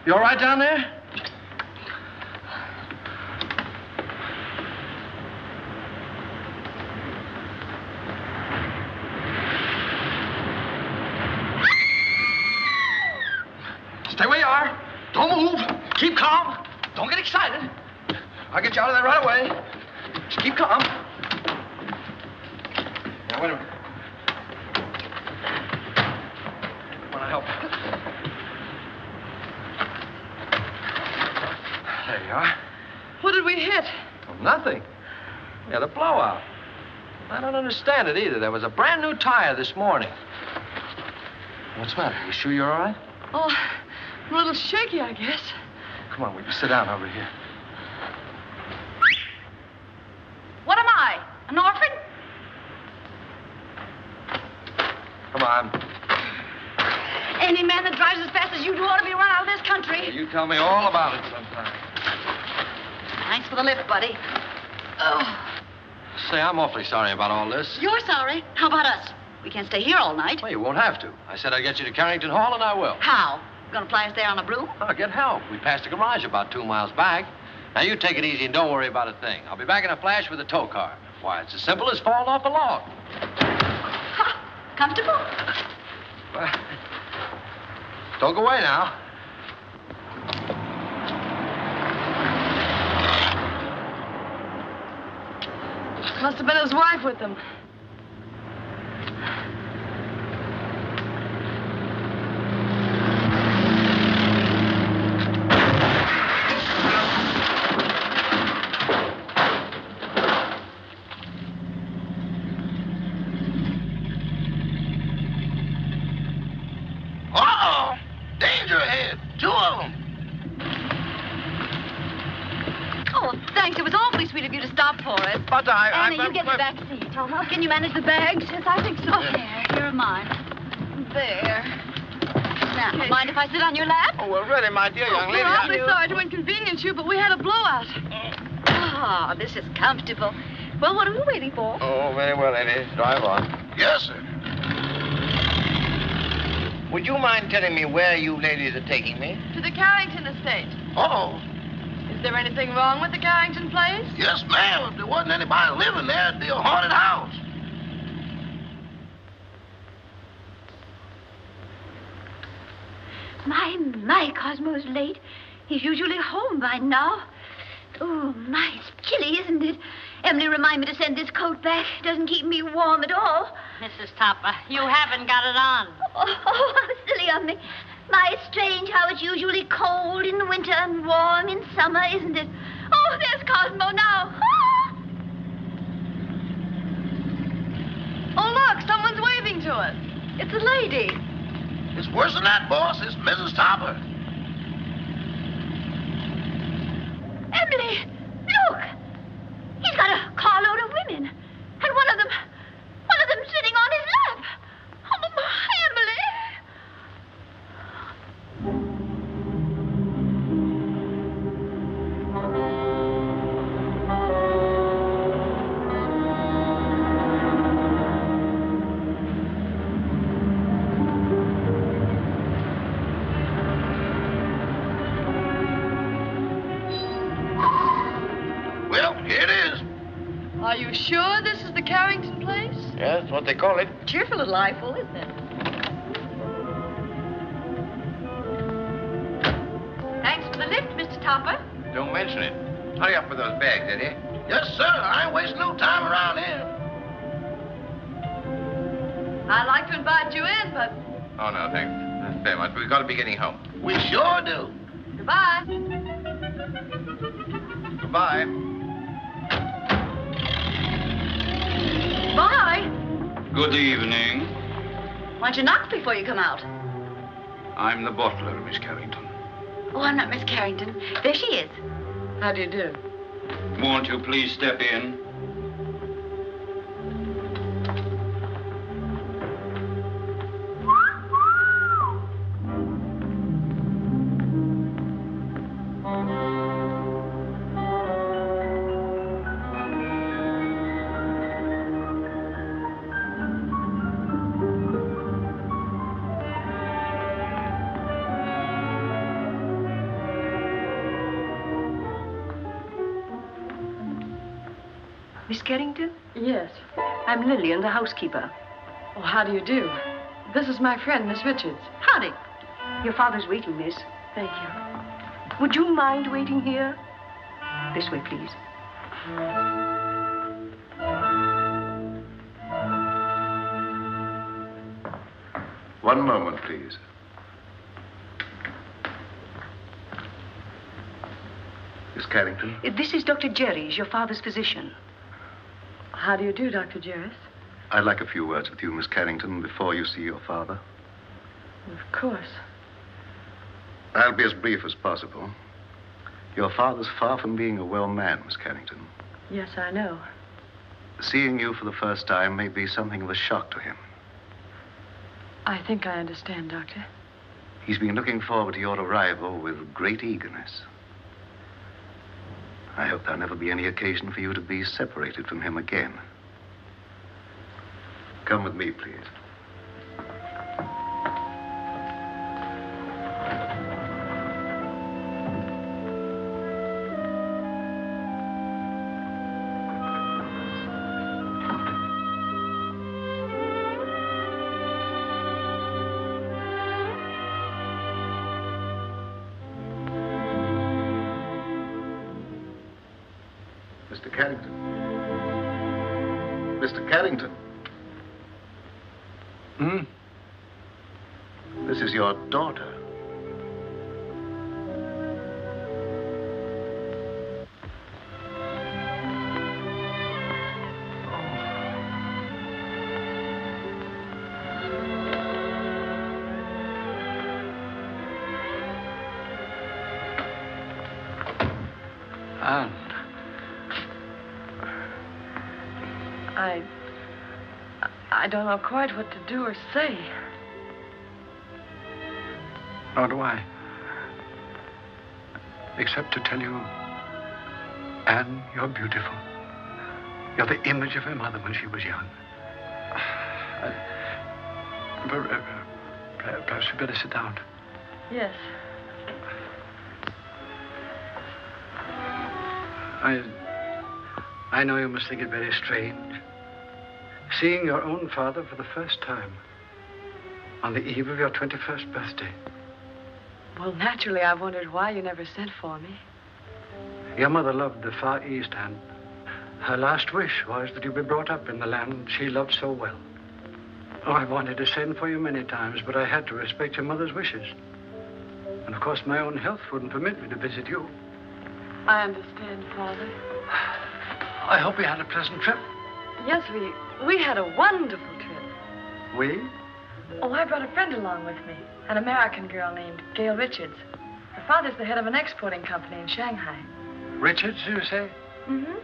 You all right down there? Stay where you are. Don't move. Keep calm. Don't get excited. I'll get you out of there right away. Just keep calm. Now, wait a minute. Want to help? There you are. What did we hit? Well, nothing. We had a blowout. I don't understand it either. There was a brand new tire this morning. What's the matter? You sure you're all right? Oh, I'm a little shaky, I guess. Come on, we can sit down over here. What am I? An orphan? Come on. Any man that drives as fast as you do ought to be run out of this country. Well, you tell me all about it sometime. Thanks for the lift, buddy. Oh. Say, I'm awfully sorry about all this. You're sorry. How about us? We can't stay here all night. Well, you won't have to. I said I'd get you to Carrington Hall, and I will. How? Gonna fly us there on a broom? I'll get help. We passed the garage about 2 miles back. Now, you take it easy and don't worry about a thing. I'll be back in a flash with a tow car. Why, it's as simple as falling off a log. Ha! Comfortable? Well, don't go away now. Must have been his wife with him. Uh-oh! Danger ahead. 2 of them. Oh, thanks. It was awfully sweet of you to stop for us. But Anna, you get the back seat. Can you manage the bags? Yes, I think so. Here are mine. There. Now, mind if I sit on your lap? Oh, well, really, my dear young lady. We're awfully sorry to inconvenience you, but we had a blowout. Oh, this is comfortable. Well, what are we waiting for? Oh, very well, lady. Drive on. Yes, sir. Would you mind telling me where you ladies are taking me? To the Carrington estate. Oh. Is there anything wrong with the Carrington place? Yes, ma'am. If there wasn't anybody living there, it'd be a haunted house. My, Cosmo's late. He's usually home by now. Oh, my, it's chilly, isn't it? Emily, remind me to send this coat back. It doesn't keep me warm at all. Mrs. Topper, you haven't got it on. Oh, how silly of me. My, it's strange how it's usually cold in the winter and warm in summer, isn't it? Oh, there's Cosmo now. Ah! Oh, look, someone's waving to us. It's a lady. It's worse than that, boss. It's Mrs. Topper. Emily, look. He's got a carload of women. And one of them sitting on his lap. Oh, my, Emily. Well, here it is. Are you sure this is the Carrington place? Yeah, that's what they call it. Cheerful little eyeful, isn't it? Thanks for the lift, Mr. Topper. Don't mention it. Hurry up with those bags, Eddie. Yes, sir. I ain't wasting no time around here. I'd like to invite you in, but Oh, no, thanks. That's very much. We've got to be getting home. We sure do. goodbye. Goodbye. Bye. Good evening. Why don't you knock before you come out? I'm the butler, Miss Carrington. Oh, I'm not Miss Carrington. There she is. How do you do? Won't you please step in? Miss Carrington? Yes. I'm Lillian, the housekeeper. Oh, how do you do? This is my friend, Miss Richards. Howdy. Your father's waiting, miss. Thank you. Would you mind waiting here? This way, please. One moment, please. Miss Carrington? This is Dr. Jerry's, your father's physician. How do you do, Dr. Jerris? I'd like a few words with you, Miss Carrington, before you see your father. Of course. I'll be as brief as possible. Your father's far from being a well man, Miss Carrington. Yes, I know. Seeing you for the first time may be something of a shock to him. I think I understand, Doctor. He's been looking forward to your arrival with great eagerness. I hope there'll never be any occasion for you to be separated from him again. Come with me, please. Mr. Carrington. Mr. Carrington. Hmm? This is your daughter. Anne. I don't know quite what to do or say. Nor do I. Except to tell you, Anne, you're beautiful. You're the image of her mother when she was young. Perhaps we better sit down. Yes. I know you must think it very strange. Seeing your own father for the first time on the eve of your 21st birthday. Well, naturally, I wondered why you never sent for me. Your mother loved the Far East, and her last wish was that you be brought up in the land she loved so well. Oh, I wanted to send for you many times, but I had to respect your mother's wishes. And, of course, my own health wouldn't permit me to visit you. I understand, Father. I hope you had a pleasant trip. Yes, we had a wonderful trip. We? Oh, I brought a friend along with me, an American girl named Gail Richards. Her father's the head of an exporting company in Shanghai. Richards, you say? Mm-hmm.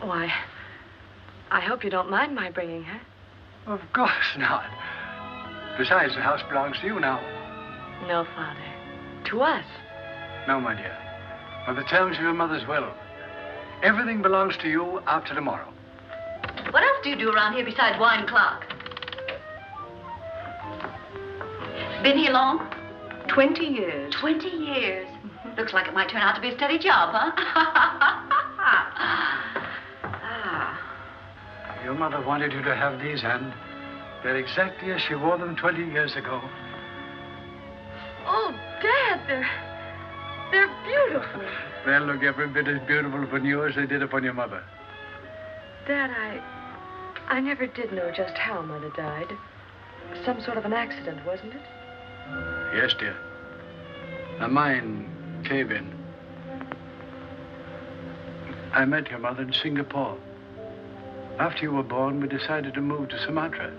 Oh, I hope you don't mind my bringing her. Of course not. Besides, the house belongs to you now. No, Father. To us. No, my dear. By the terms of your mother's will, everything belongs to you after tomorrow. What else do you do around here besides wine clock? Been here long? 20 years. 20 years. Looks like it might turn out to be a steady job, huh? Your mother wanted you to have these, Anne. They're exactly as she wore them 20 years ago. Oh, Dad, they're beautiful. They'll look every bit as beautiful upon you as they did upon your mother. Dad, I never did know just how Mother died. Some sort of an accident, wasn't it? Yes, dear. A mine cave-in. I met your mother in Singapore. After you were born, we decided to move to Sumatra,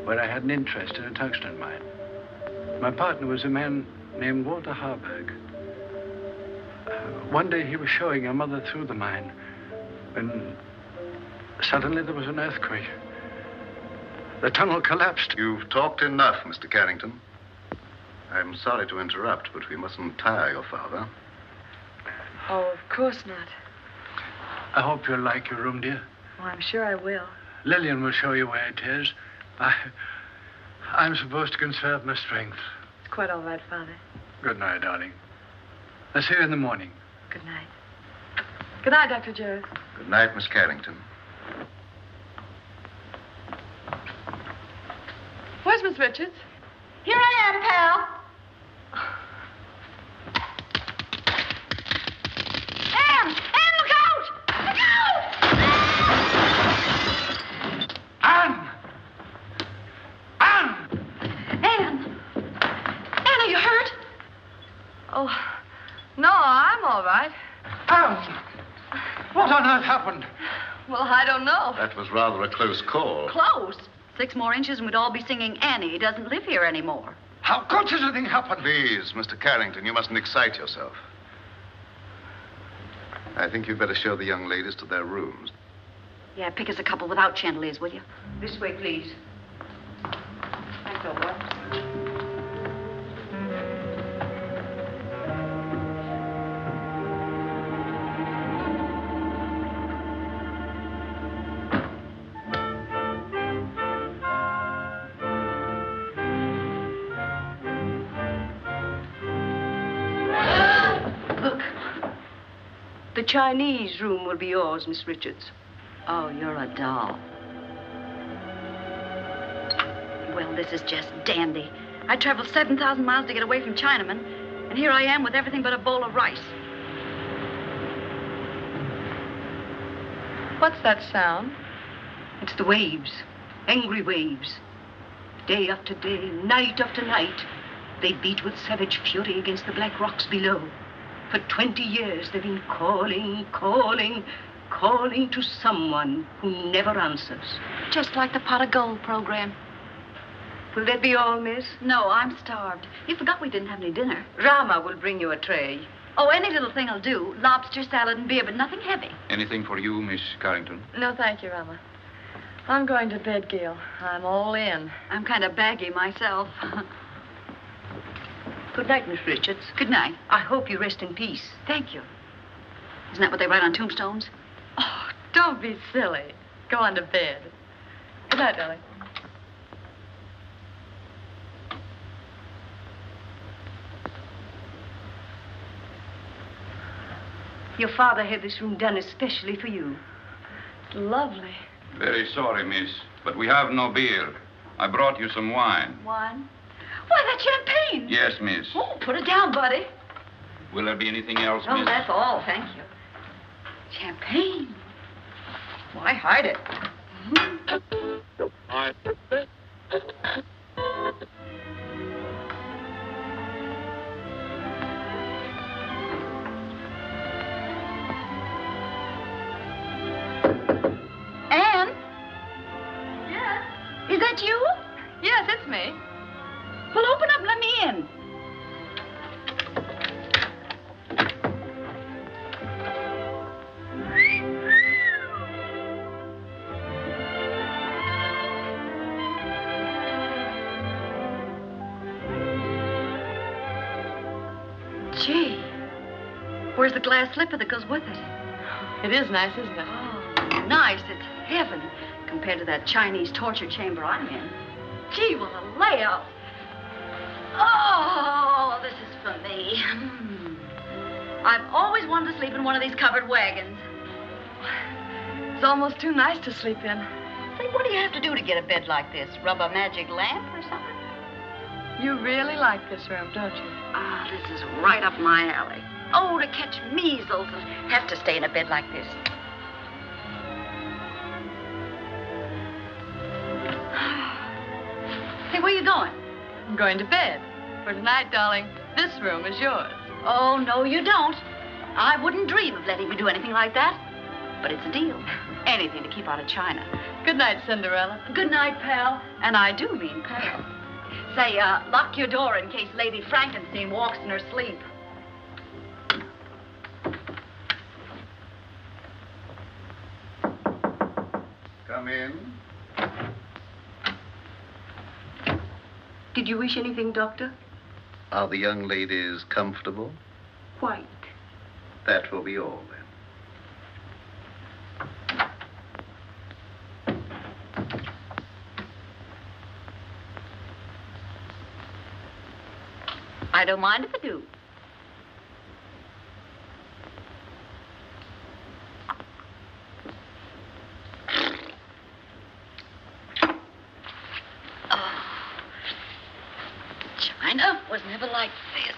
where I had an interest in a tungsten mine. My partner was a man named Walter Harburg. One day he was showing your mother through the mine when suddenly there was an earthquake. The tunnel collapsed. You've talked enough, Mr. Carrington. I'm sorry to interrupt, but we mustn't tire your father. Oh, of course not. I hope you'll like your room, dear. Oh, I'm sure I will. Lillian will show you where it is. I'm supposed to conserve my strength. It's quite all right, Father. Good night, darling. I'll see you in the morning. Good night. Good night, Dr. Jarrett. Good Good night, Miss Carrington. Where's Miss Richards? Here I am, pal. Anne, look out! Look out! Anne! Anne! Anne, are you hurt? Oh, no, I'm all right. Anne! What on earth happened? Well, I don't know. That was rather a close call. Close. 6 more inches and we'd all be singing Annie doesn't live here anymore. How could such a thing happen? Please, Mr. Carrington, you mustn't excite yourself. I think you'd better show the young ladies to their rooms. Yeah, pick us a couple without chandeliers, will you? This way, please. Thanks, old boy. The Chinese room will be yours, Miss Richards. Oh, you're a doll. Well, this is just dandy. I traveled 7,000 miles to get away from Chinamen, and here I am with everything but a bowl of rice. What's that sound? It's the waves, angry waves. Day after day, night after night, they beat with savage fury against the black rocks below. For 20 years, they've been calling, calling, calling to someone who never answers. Just like the pot of gold program. Will that be all, miss? No, I'm starved. You forgot we didn't have any dinner. Rama will bring you a tray. Oh, any little thing will do. Lobster, salad, and beer, but nothing heavy. Anything for you, Miss Carrington? No, thank you, Rama. I'm going to bed, Gail. I'm all in. I'm kind of baggy myself. Good night, Miss Richards. Good night. I hope you rest in peace. Thank you. Isn't that what they write on tombstones? Oh, don't be silly. Go on to bed. Good night, darling. Your father had this room done especially for you. Lovely. Very sorry, miss, but we have no beer. I brought you some wine. Wine? Why, that's champagne. Yes, miss. Oh, put it down, buddy. Will there be anything else, Oh, miss? that's all, thank you. Champagne. Why hide it? Anne? Yes? Is that you? Yes, it's me. Well, open up and let me in. Gee, where's the glass slipper that goes with it? It is nice, isn't it? Oh, nice. It's heaven compared to that Chinese torture chamber I'm in. Gee, what a layout. Oh, this is for me. I've always wanted to sleep in one of these covered wagons. It's almost too nice to sleep in. Say, what do you have to do to get a bed like this? Rub a magic lamp or something? You really like this room, don't you? Ah, this is right up my alley. Oh, to catch measles and have to stay in a bed like this. Hey, where you going? I'm going to bed. For tonight, darling, this room is yours. Oh, no, you don't. I wouldn't dream of letting you do anything like that. But it's a deal. Anything to keep out of China. Good night, Cinderella. Good night, pal. And I do mean pal. Say, lock your door in case Lady Frankenstein walks in her sleep. Come in. Did you wish anything, Doctor? Are the young ladies comfortable? Quite. That will be all, then. I don't mind if I do. was never like this.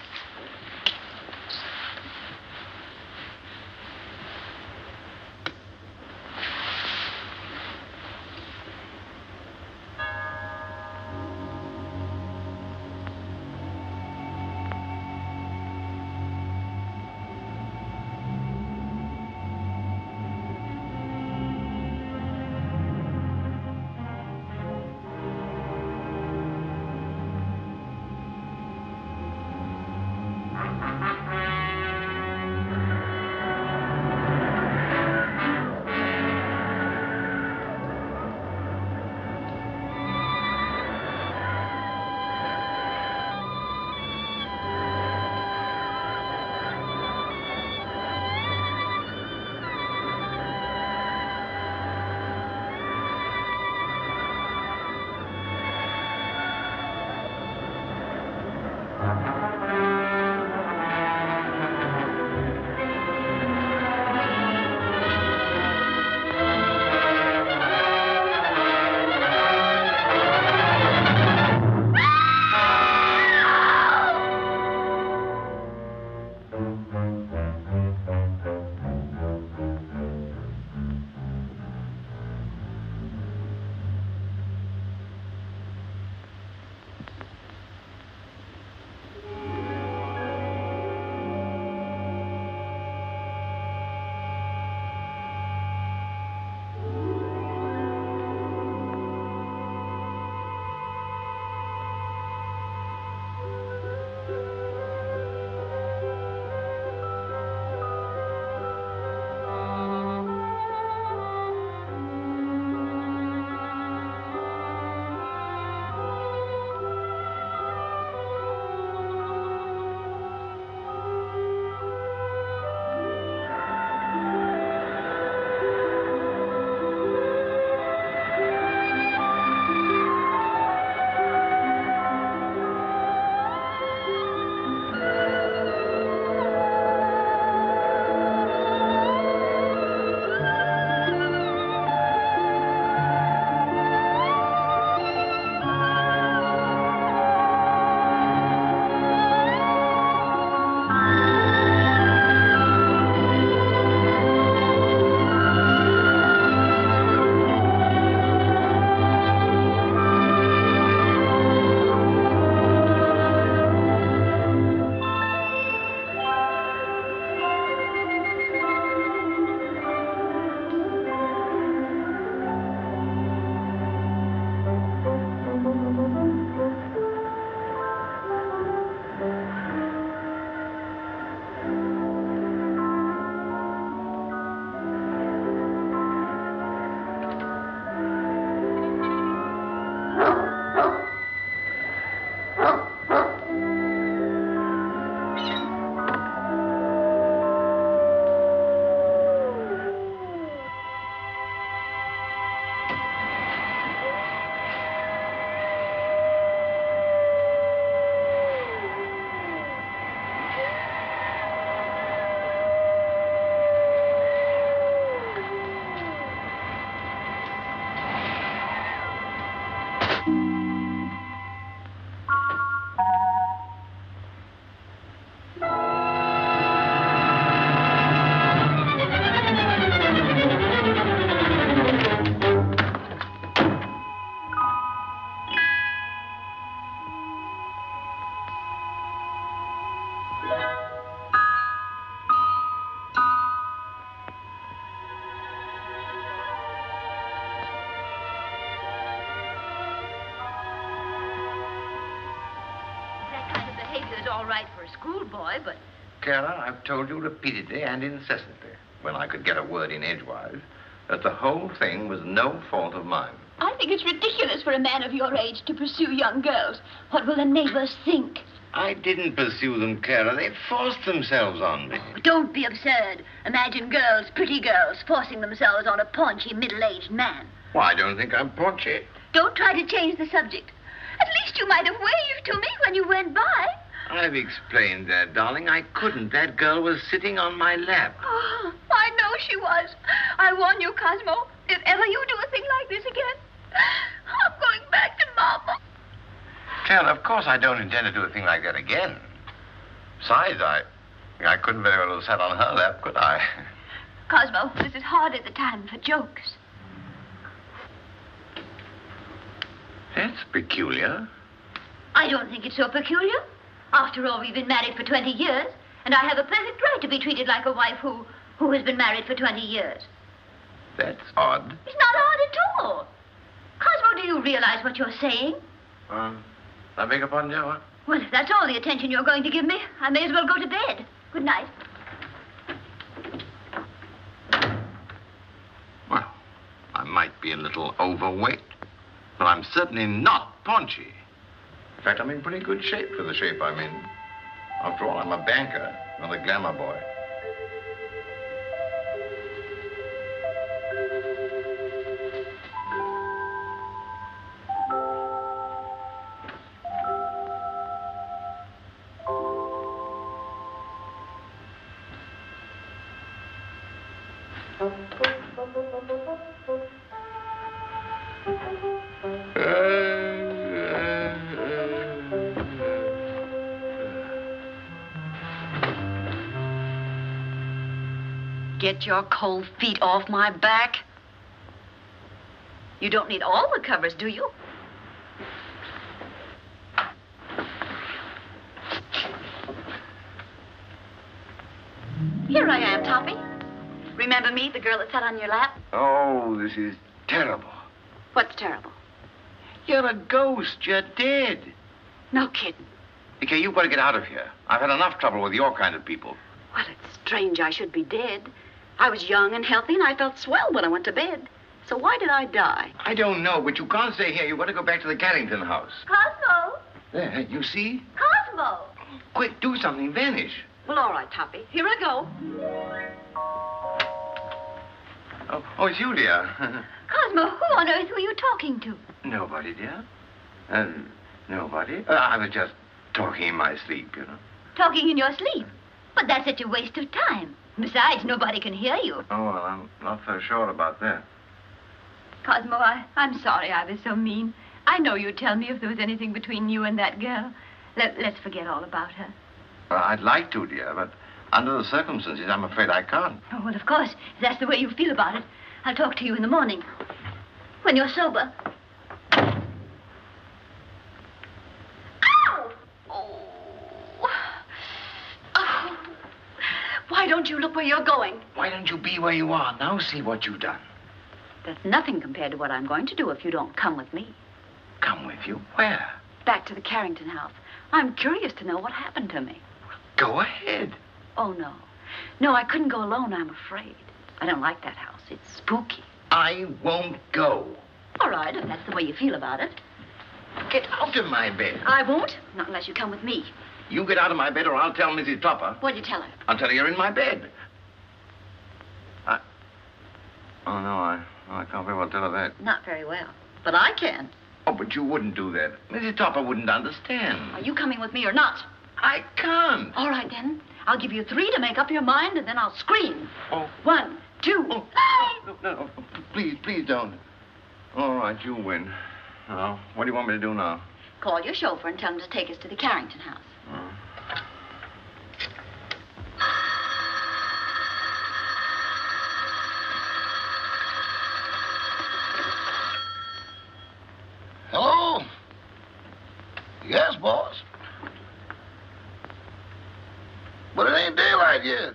All right for a schoolboy, but... Clara, I've told you repeatedly and incessantly, when I could get a word in edgewise, that the whole thing was no fault of mine. I think it's ridiculous for a man of your age to pursue young girls. What will the neighbors think? I didn't pursue them, Clara. They forced themselves on me. Oh, don't be absurd. Imagine girls, pretty girls, forcing themselves on a paunchy, middle-aged man. Well, I don't think I'm paunchy. Don't try to change the subject. At least you might have waved to me when you went by. I've explained that, darling. I couldn't. That girl was sitting on my lap. Oh, I know she was. I warn you, Cosmo, if ever you do a thing like this again, I'm going back to Mama. Well, of course I don't intend to do a thing like that again. Besides, I couldn't very well have sat on her lap, could I? Cosmo, this is hardly the time for jokes. That's peculiar. I don't think it's so peculiar. After all, we've been married for 20 years, and I have a perfect right to be treated like a wife who has been married for 20 years. That's odd. It's not odd at all. Cosmo, do you realize what you're saying? I beg your pardon, dear, what? Well, if that's all the attention you're going to give me, I may as well go to bed. Good night. Well, I might be a little overweight, but I'm certainly not paunchy. In fact, I'm in pretty good shape for the shape I'm in. After all, I'm a banker, not a glamour boy. Get your cold feet off my back. You don't need all the covers, do you? Here I am, Toppy. Remember me, the girl that sat on your lap? Oh, this is terrible. What's terrible? You're a ghost. You're dead. No kidding. Okay, you've got to get out of here. I've had enough trouble with your kind of people. Well, it's strange I should be dead. I was young and healthy, and I felt swell when I went to bed. So why did I die? I don't know, but you can't stay here. You've got to go back to the Carrington house. Cosmo! There, you see? Cosmo! Quick, do something. Vanish. Well, all right, Toppy. Here I go. Oh, it's you, dear. Cosmo, who on earth were you talking to? Nobody, dear. Nobody. I was just talking in my sleep, you know. Talking in your sleep? But that's such a waste of time. Besides, nobody can hear you. Oh, well, I'm not so sure about that. Cosmo, I'm sorry I was so mean. I know you'd tell me if there was anything between you and that girl. Let's forget all about her. I'd like to, dear, but under the circumstances, I'm afraid I can't. Oh, well, of course, if that's the way you feel about it. I'll talk to you in the morning, when you're sober. Ow! Oh. Oh. Why don't you look where you're going? Why don't you be where you are? Now see what you've done. That's nothing compared to what I'm going to do if you don't come with me. Come with you? Where? Back to the Carrington house. I'm curious to know what happened to me. Go ahead. Oh, no. No, I couldn't go alone, I'm afraid. I don't like that house. It's spooky. I won't go. All right, if that's the way you feel about it. Get out of my bed. I won't, not unless you come with me. You get out of my bed or I'll tell Mrs. Topper. What'd you tell her? I'll tell her you're in my bed. Oh, no, I can't very well tell her that. Not very well, but I can. Oh, but you wouldn't do that. Mrs. Topper wouldn't understand. Are you coming with me or not? I can't. All right, then. I'll give you 3 to make up your mind, and then I'll scream. Oh. 1, 2. Oh. No, please don't. All right, you win. Now, what do you want me to do now? Call your chauffeur and tell him to take us to the Carrington house. Hello? Yes, boss. But it ain't daylight yet.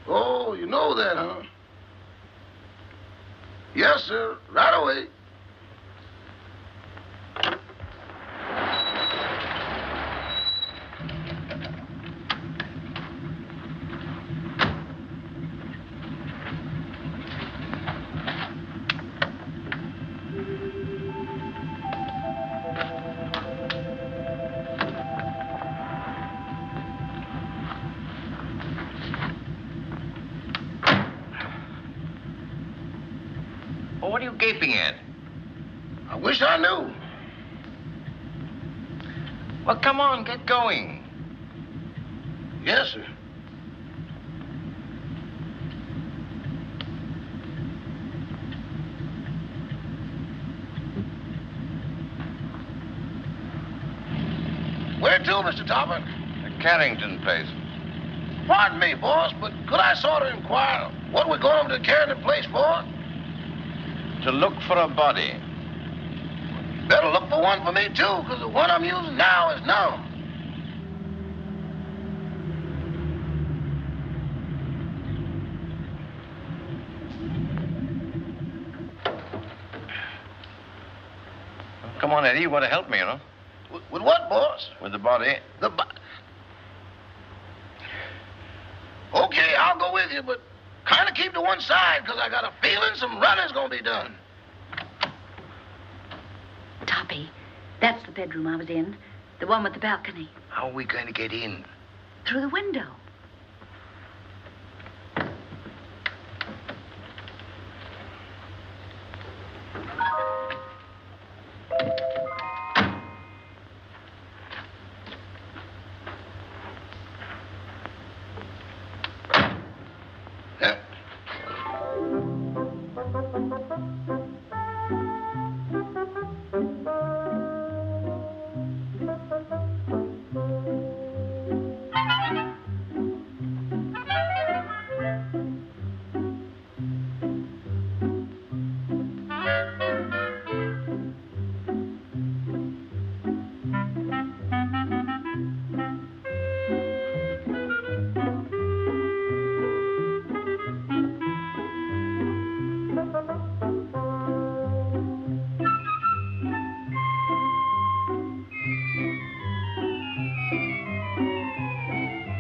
Oh, you know that, huh? Yes, sir. Right away. Oh, what are you gaping at? I wish I knew. Well, come on, get going. Yes, sir. to, Mr. Topper? The Carrington place. Pardon me, boss, but could I sort of inquire what we're going to the Carrington place for? To look for a body. Better look for one for me, too, because the one I'm using now is numb. Come on, Eddie. You want to help me, you know? With what, boss? With the body. Okay, I'll go with you, but kind of keep to one side, because I got a feeling some running's going to be done. Toppy, that's the bedroom I was in. The one with the balcony. How are we going to get in? Through the window.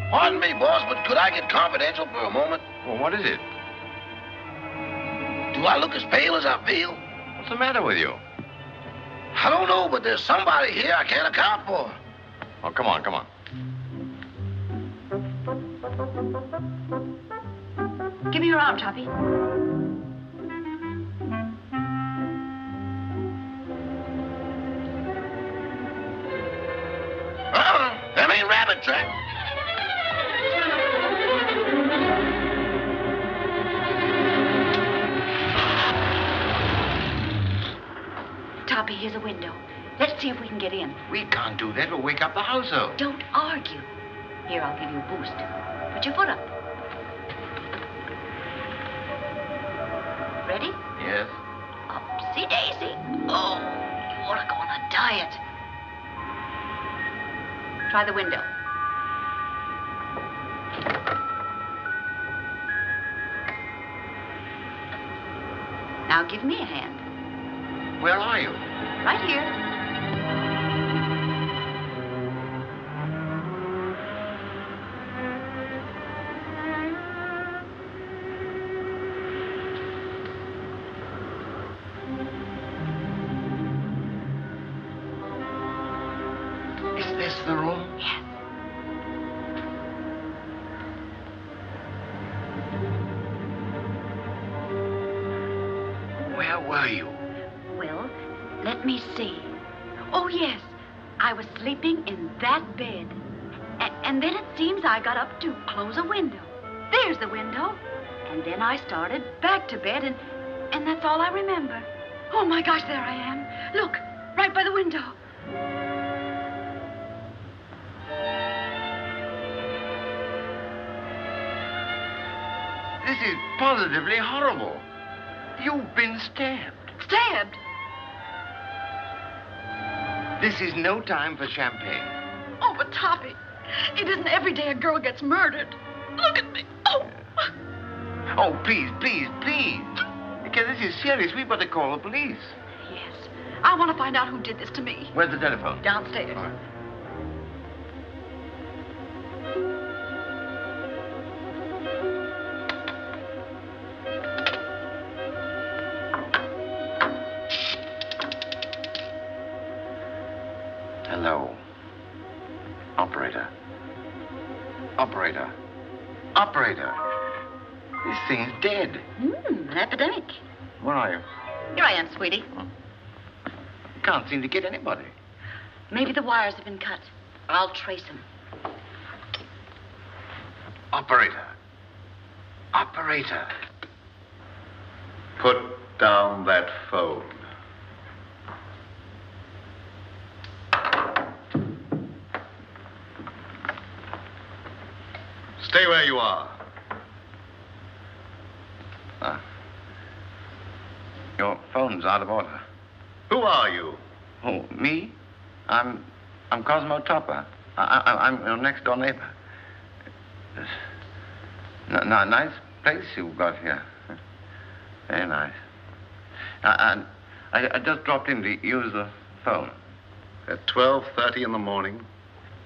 Pardon me, boss, but could I get confidential for a moment? Well, what is it? Do I look as pale as I feel? What's the matter with you? I don't know, but there's somebody here I can't account for. Oh, come on, come on. Give me your arm, Toppy. Them ain't rabbit tracks. Toppy, here's a window. Let's see if we can get in. We can't do that. We'll wake up the household. Don't argue. Here, I'll give you a boost. Put your foot up. Ready? Yes. Upsy daisy. Oh, you ought to go on a diet. Try the window. Now give me a hand. Where are you? Right here. Is this the room? Yes. Where were you? Well, let me see. Oh, yes. I was sleeping in that bed. And then it seems I got up to close a window. There's the window. And then I started back to bed, and that's all I remember. Oh, my gosh, there I am. Look, right by the window. This is positively horrible. You've been stabbed. Stabbed? This is no time for champagne. Oh, but Toppy, it isn't every day a girl gets murdered. Look at me. Oh. Oh, please, please, please. Because this is serious. We better call the police. Yes. I want to find out who did this to me. Where's the telephone? Downstairs. All right. Hello. Operator. Operator. Operator. This thing's dead. An epidemic. Where are you? Here I am, sweetie. Can't seem to get anybody. Maybe the wires have been cut. I'll trace them. Operator. Operator. Put down that phone. Stay where you are. Your phone's out of order. Who are you? Oh, me? I'm Cosmo Topper. I'm your next-door neighbor. Nice place you've got here. Very nice. I just dropped in to use the phone. At 12:30 in the morning?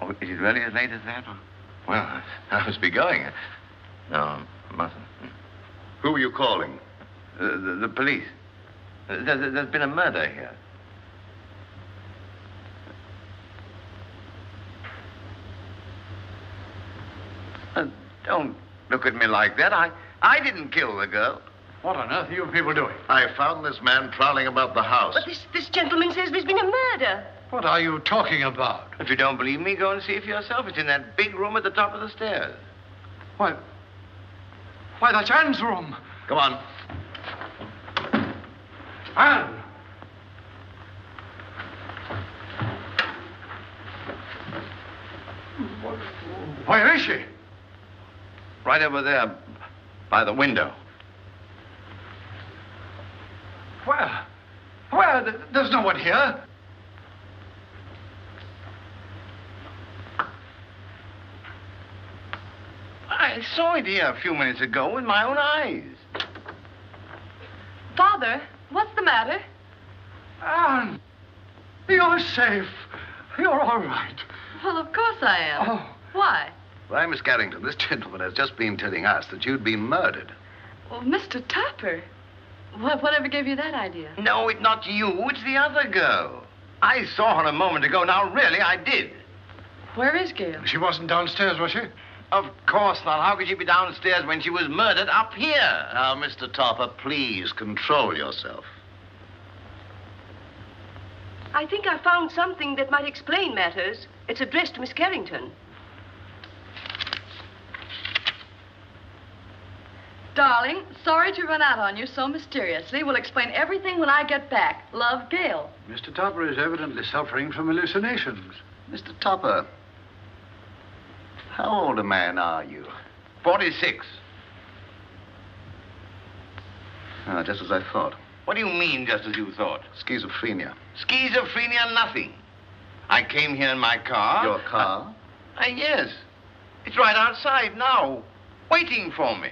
Oh, is it really as late as that? Well, I must be going. No, I mustn't. Who are you calling? The police. There's been a murder here. Don't look at me like that. I didn't kill the girl. What on earth are you people doing? I found this man prowling about the house. But this gentleman says there's been a murder. What are you talking about? If you don't believe me, go and see for yourself. It's in that big room at the top of the stairs. Why, that's Anne's room. Come on. Anne! Where is she? Right over there, by the window. Where? There's no one here. I saw it here a few minutes ago with my own eyes. Father, what's the matter? Anne, you're safe. You're all right. Well, of course I am. Oh. Why? Why, Miss Carrington, this gentleman has just been telling us that you'd been murdered. Well, Mr. Topper, whatever gave you that idea? No, it's not you. It's the other girl. I saw her a moment ago. Now, really, I did. Where is Gail? She wasn't downstairs, was she? Of course not. How could she be downstairs when she was murdered up here? Now, Mr. Topper, please control yourself. I think I found something that might explain matters. It's addressed to Miss Carrington. Darling, sorry to run out on you so mysteriously. We'll explain everything when I get back. Love, Gail. Mr. Topper is evidently suffering from hallucinations. Mr. Topper, how old a man are you? 46. Ah, just as I thought. What do you mean, just as you thought? Schizophrenia. Schizophrenia, nothing. I came here in my car. Your car? Yes. It's right outside now, waiting for me.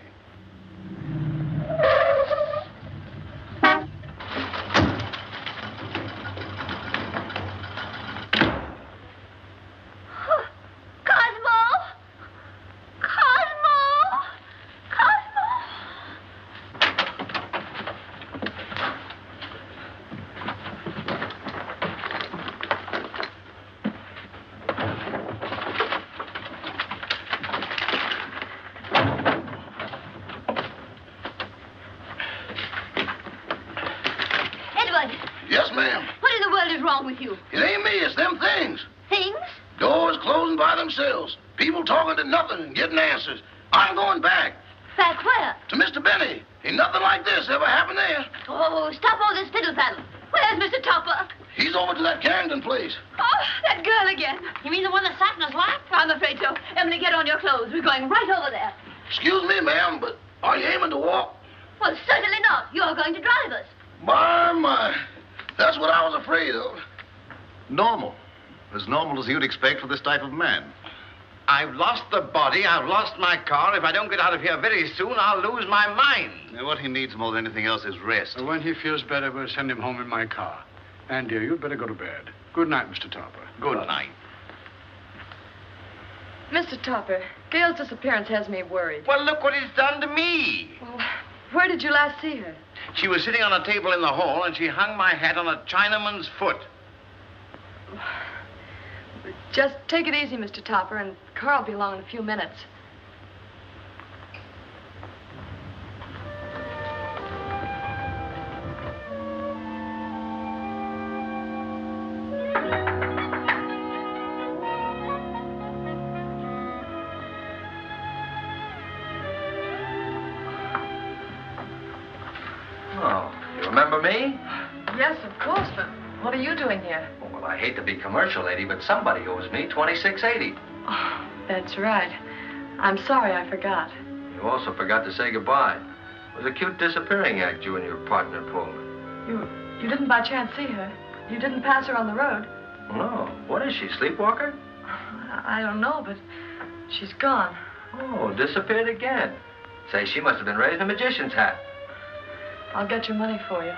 Yes, ma'am. What in the world is wrong with you? It ain't me, it's them things. Things? Doors closing by themselves. People talking to nothing and getting answers. I'm going back. Back where? To Mr. Benny. Ain't nothing like this ever happened there. Oh, stop all this fiddle-faddle. Where's Mr. Topper? He's over to that Carrington place. Oh, that girl again. You mean the one that sat in his lap? I'm afraid so. Emily, get on your clothes. We're going right over there. Excuse me, ma'am, but are you aiming to walk? Well, certainly not. You're going to drive us. My. That's what I was afraid of. Normal. As normal as you'd expect for this type of man. I've lost the body. I've lost my car. If I don't get out of here very soon, I'll lose my mind. Now, what he needs more than anything else is rest. When he feels better, we'll send him home in my car. And, dear, you'd better go to bed. Good night, Mr. Topper. Good night. Mr. Topper, Gail's disappearance has me worried. Well, look what it's done to me. Well, where did you last see her? She was sitting on a table in the hall, and she hung my hat on a Chinaman's foot. Just take it easy, Mr. Topper, and Carl will be along in a few minutes. Oh, you remember me? Yes, of course, but what are you doing here? Oh, well, I hate to be commercial, lady, but somebody owes me $26.80. Oh, that's right. I'm sorry I forgot. You also forgot to say goodbye. It was a cute disappearing act you and your partner pulled. You didn't by chance see her? You didn't pass her on the road? No. What is she, sleepwalker? I don't know, but she's gone. Oh, disappeared again. Say, she must have been raised in a magician's hat. I'll get your money for you.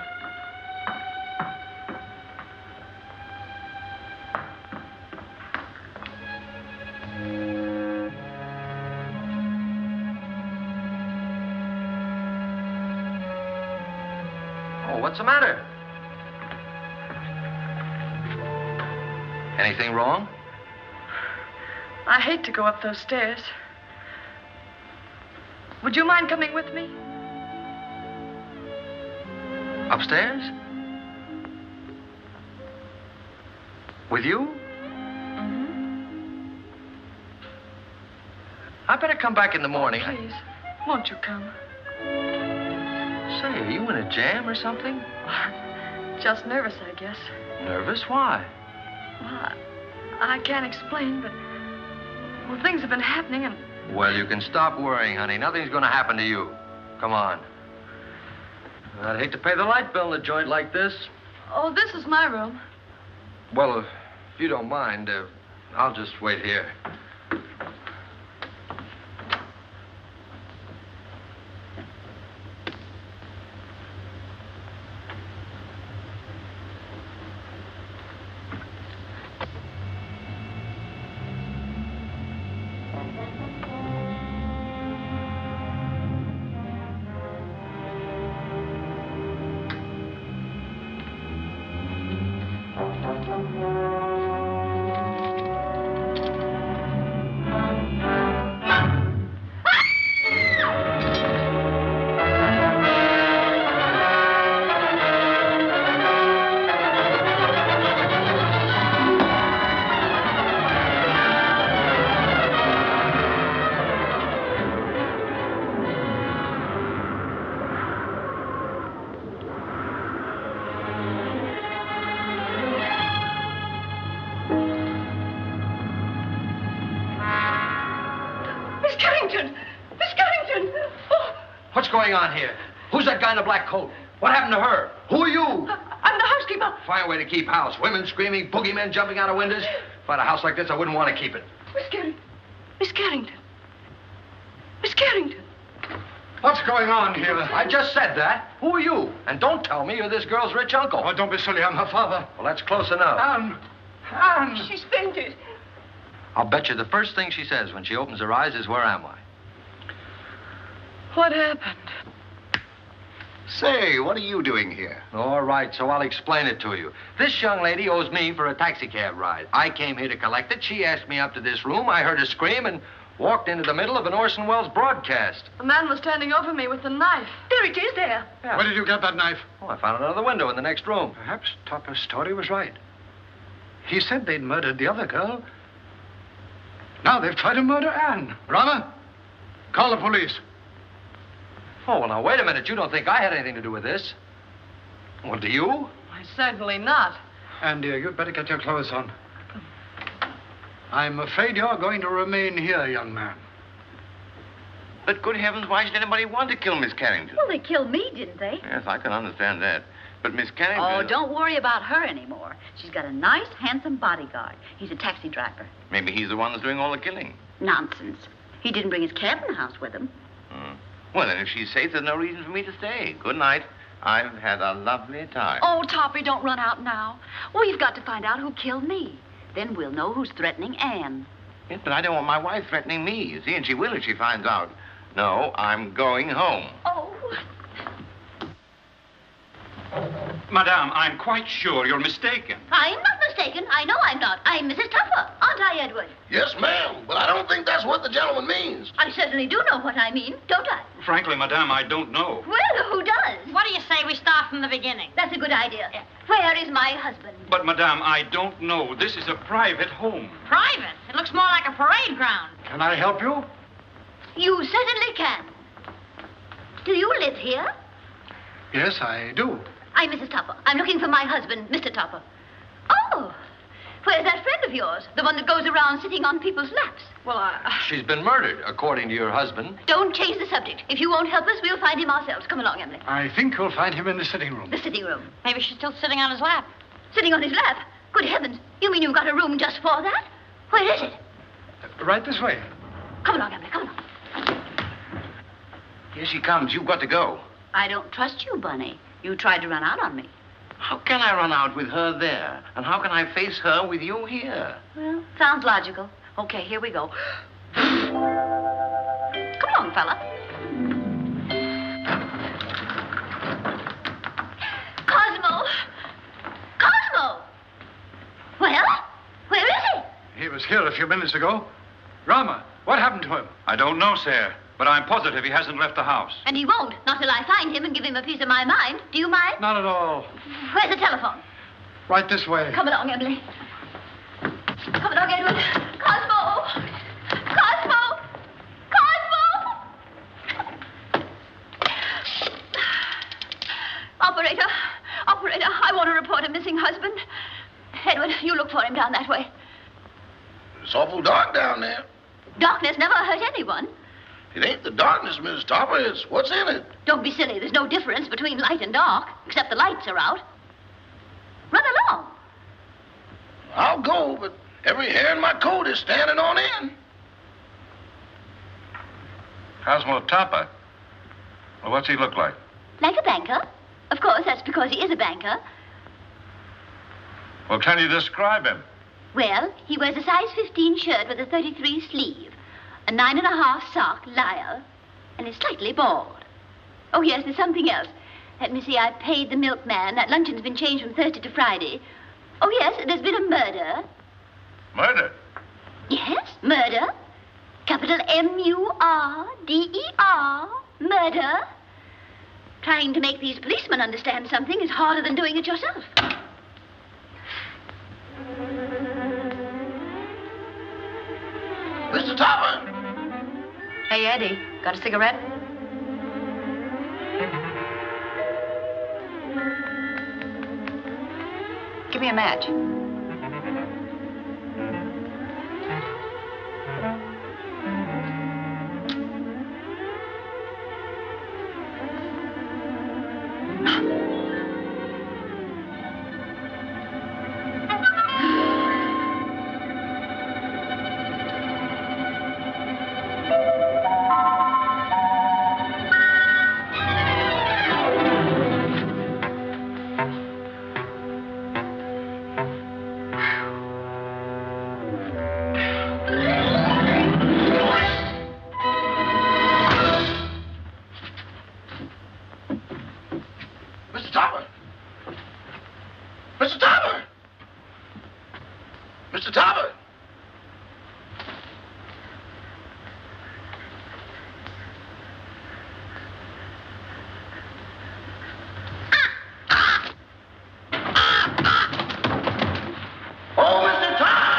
Oh, what's the matter? Anything wrong? I hate to go up those stairs. Would you mind coming with me? Upstairs? With you? Mm-hmm. I better come back in the morning. Oh, please, won't you come? Say, are you in a jam or something? Just nervous, I guess. Nervous? Why? Well, I can't explain, but... Well, things have been happening and... Well, you can stop worrying, honey. Nothing's going to happen to you. Come on. I'd hate to pay the light bill in a joint like this. Oh, this is my room. Well, if you don't mind, I'll just wait here. What's going on here? Who's that guy in the black coat? What happened to her? Who are you? I'm the housekeeper. Fine way to keep house. Women screaming, boogeymen jumping out of windows. If I had a house like this, I wouldn't want to keep it. Miss Carrington. Miss Carrington. Miss Carrington. What's going on here? I just said that. Who are you? And don't tell me you're this girl's rich uncle. Oh, don't be silly. I'm her father. Well, that's close enough. Anne! She's fainted. I'll bet you the first thing she says when she opens her eyes is, "Where am I?" What happened? Say, what are you doing here? All right, so I'll explain it to you. This young lady owes me for a taxicab ride. I came here to collect it. She asked me up to this room. I heard her scream and walked into the middle of an Orson Welles broadcast. A man was standing over me with a knife. There it is, there. Yeah. Where did you get that knife? Oh, I found it under the window in the next room. Perhaps Topper's story was right. He said they'd murdered the other girl. Now they've tried to murder Anne. Rama, call the police. Oh, well, now, wait a minute. You don't think I had anything to do with this? Well, do you? Why, certainly not. Anne, dear, you'd better get your clothes on. I'm afraid you're going to remain here, young man. But good heavens, why should anybody want to kill Miss Carrington? Well, they killed me, didn't they? Yes, I can understand that. But Miss Carrington... Oh, don't worry about her anymore. She's got a nice, handsome bodyguard. He's a taxi driver. Maybe he's the one that's doing all the killing. Nonsense. He didn't bring his cabin house with him. Well, then, if she's safe, there's no reason for me to stay. Good night. I've had a lovely time. Oh, Toppy, don't run out now. We've got to find out who killed me. Then we'll know who's threatening Anne. Yes, but I don't want my wife threatening me, you see, and she will if she finds out. No, I'm going home. Oh. Madame, I'm quite sure you're mistaken. I'm not mistaken. I know I'm not. I'm Mrs. Topper, aren't I, Edward? Yes, ma'am, but I don't think that's what the gentleman means. I certainly do know what I mean, don't I? Frankly, Madame, I don't know. Well, who does? What do you say we start from the beginning? That's a good idea. Where is my husband? But, Madame, I don't know. This is a private home. Private? It looks more like a parade ground. Can I help you? You certainly can. Do you live here? Yes, I do. I'm Mrs. Topper. I'm looking for my husband, Mr. Topper. Oh, Where's that friend of yours? The one that goes around sitting on people's laps? Well, She's been murdered, according to your husband. Don't change the subject. If you won't help us, we'll find him ourselves. Come along, Emily. I think you'll find him in the sitting room. The sitting room. Maybe she's still sitting on his lap. Sitting on his lap? Good heavens. You mean you've got a room just for that? Where is it? Right this way. Come along, Emily. Come along. Here she comes. You've got to go. I don't trust you, Bunny. You tried to run out on me. How can I run out with her there? And how can I face her with you here? Well, sounds logical. Okay, here we go. Come along, fella. Cosmo! Cosmo! Well, where is he? He was here a few minutes ago. Rama, what happened to him? I don't know, sir, but I'm positive he hasn't left the house. And he won't, not till I find him and give him a piece of my mind. Do you mind? Not at all. Where's the telephone? Right this way. Come along, Emily. Come along, Edward. Cosmo! Cosmo! Cosmo! Operator! Operator, I want to report a missing husband. Edward, you look for him down that way. It's awful dark down there. Darkness never hurt anyone. It ain't the darkness, Mrs. Topper. It's what's in it. Don't be silly. There's no difference between light and dark, except the lights are out. Run along. I'll go, but every hair in my coat is standing on end. Cosmo Topper? Well, what's he look like? Like a banker. Of course, that's because he is a banker. Well, can you describe him? Well, he wears a size 15 shirt with a 33 sleeve, a 9.5 sock lyre, and is slightly bald. Oh, yes, there's something else. Let me see, I paid the milkman. That luncheon's been changed from Thursday to Friday. Oh, yes, there's been a murder. Murder? Yes, murder. Capital M-U-R-D-E-R. Murder. Trying to make these policemen understand something is harder than doing it yourself. Mr. Topper! Hey, Eddie, got a cigarette? Give me a match. Mr. Topper! Oh, Mr. Topper!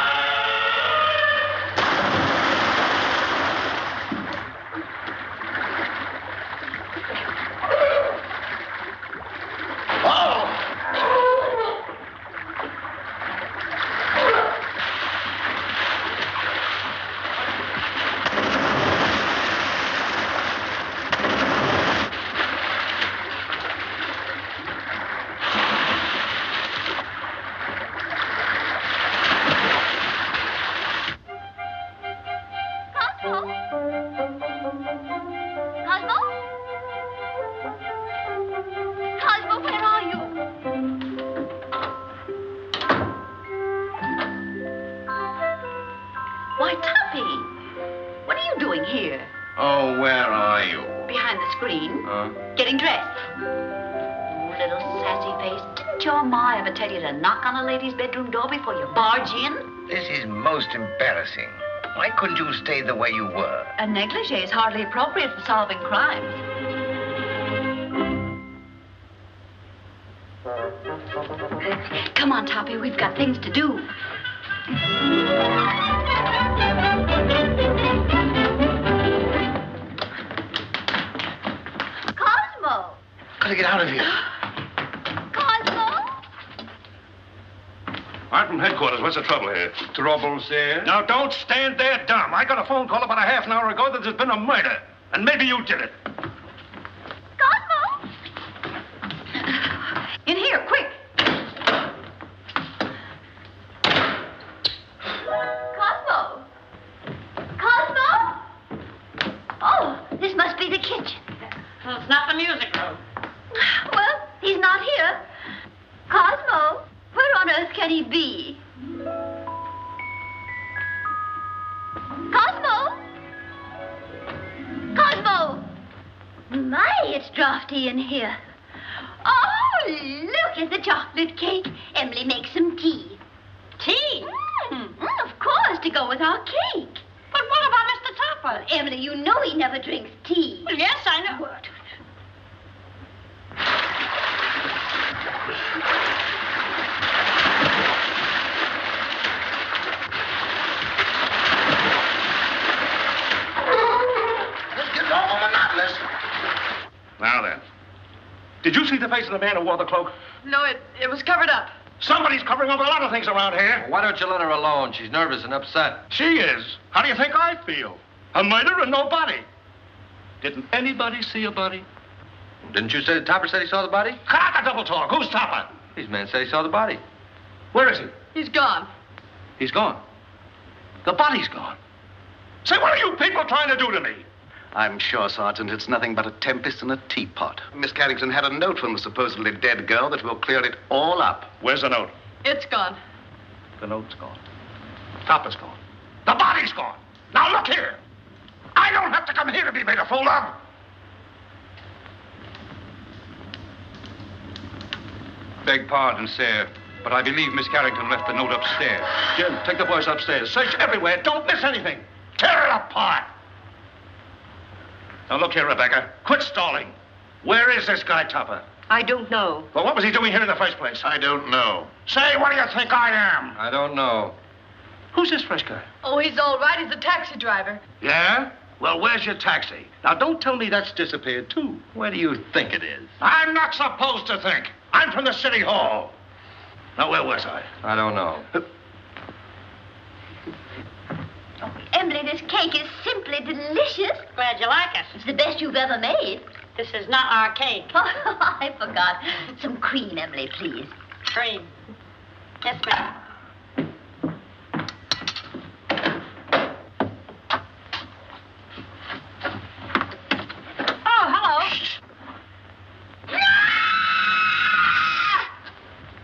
Tell you to knock on a lady's bedroom door before you barge in? This is most embarrassing. Why couldn't you stay the way you were? A negligee is hardly appropriate for solving crimes. Come on, Toppy, we've got things to do. Cosmo! Gotta get out of here. I'm from headquarters. What's the trouble here? Trouble, sir? Now, don't stand there dumb. I got a phone call about a half an hour ago that there's been a murder. And maybe you did it. Cosmo! In here, quick. Cosmo! Cosmo! Oh, this must be the kitchen. Well, it's not the music room. Well, he's not here. Cosmo, where on earth can he be? Cosmo! Cosmo! My, it's drafty in here. Oh, look at the chocolate cake. Emily makes some tea. Tea? Of course, to go with our cake. But what about Mr. Topper? Emily, you know he never drinks tea. Well, yes, I know. What? This gets awful monotonous. Now then. Did you see the face of the man who wore the cloak? No, it was covered up. Somebody's covering up a lot of things around here. Why don't you let her alone? She's nervous and upset. She is. How do you think I feel? A murder and no body. Didn't anybody see a body? Didn't you say the Topper said he saw the body? Cut out the double talk. Who's Topper? These men said he saw the body. Where is he? He's gone. He's gone. The body's gone. Say, what are you people trying to do to me? I'm sure, Sergeant, it's nothing but a tempest in a teapot. Miss Carrington had a note from the supposedly dead girl that will clear it all up. Where's the note? It's gone. The note's gone. Topper's gone. The body's gone. Now, look here. I don't have to come here to be made a fool of. Beg pardon, sir, but I believe Miss Carrington left the note upstairs. Jim, take the boys upstairs. Search everywhere. Don't miss anything. Tear it apart. Now, look here, Rebecca. Quit stalling. Where is this guy, Topper? I don't know. Well, what was he doing here in the first place? I don't know. Say, what do you think I am? I don't know. Who's this fresh guy? Oh, he's all right. He's a taxi driver. Yeah? Well, where's your taxi? Now, don't tell me that's disappeared, too. Where do you think it is? I'm not supposed to think. I'm from the city hall. Now, where was I? I don't know. Oh, Emily, this cake is simply delicious. Glad you like it. It's the best you've ever made. This is not our cake. Oh, I forgot. Some cream, Emily, please. Cream. Yes, ma'am. Oh, hello.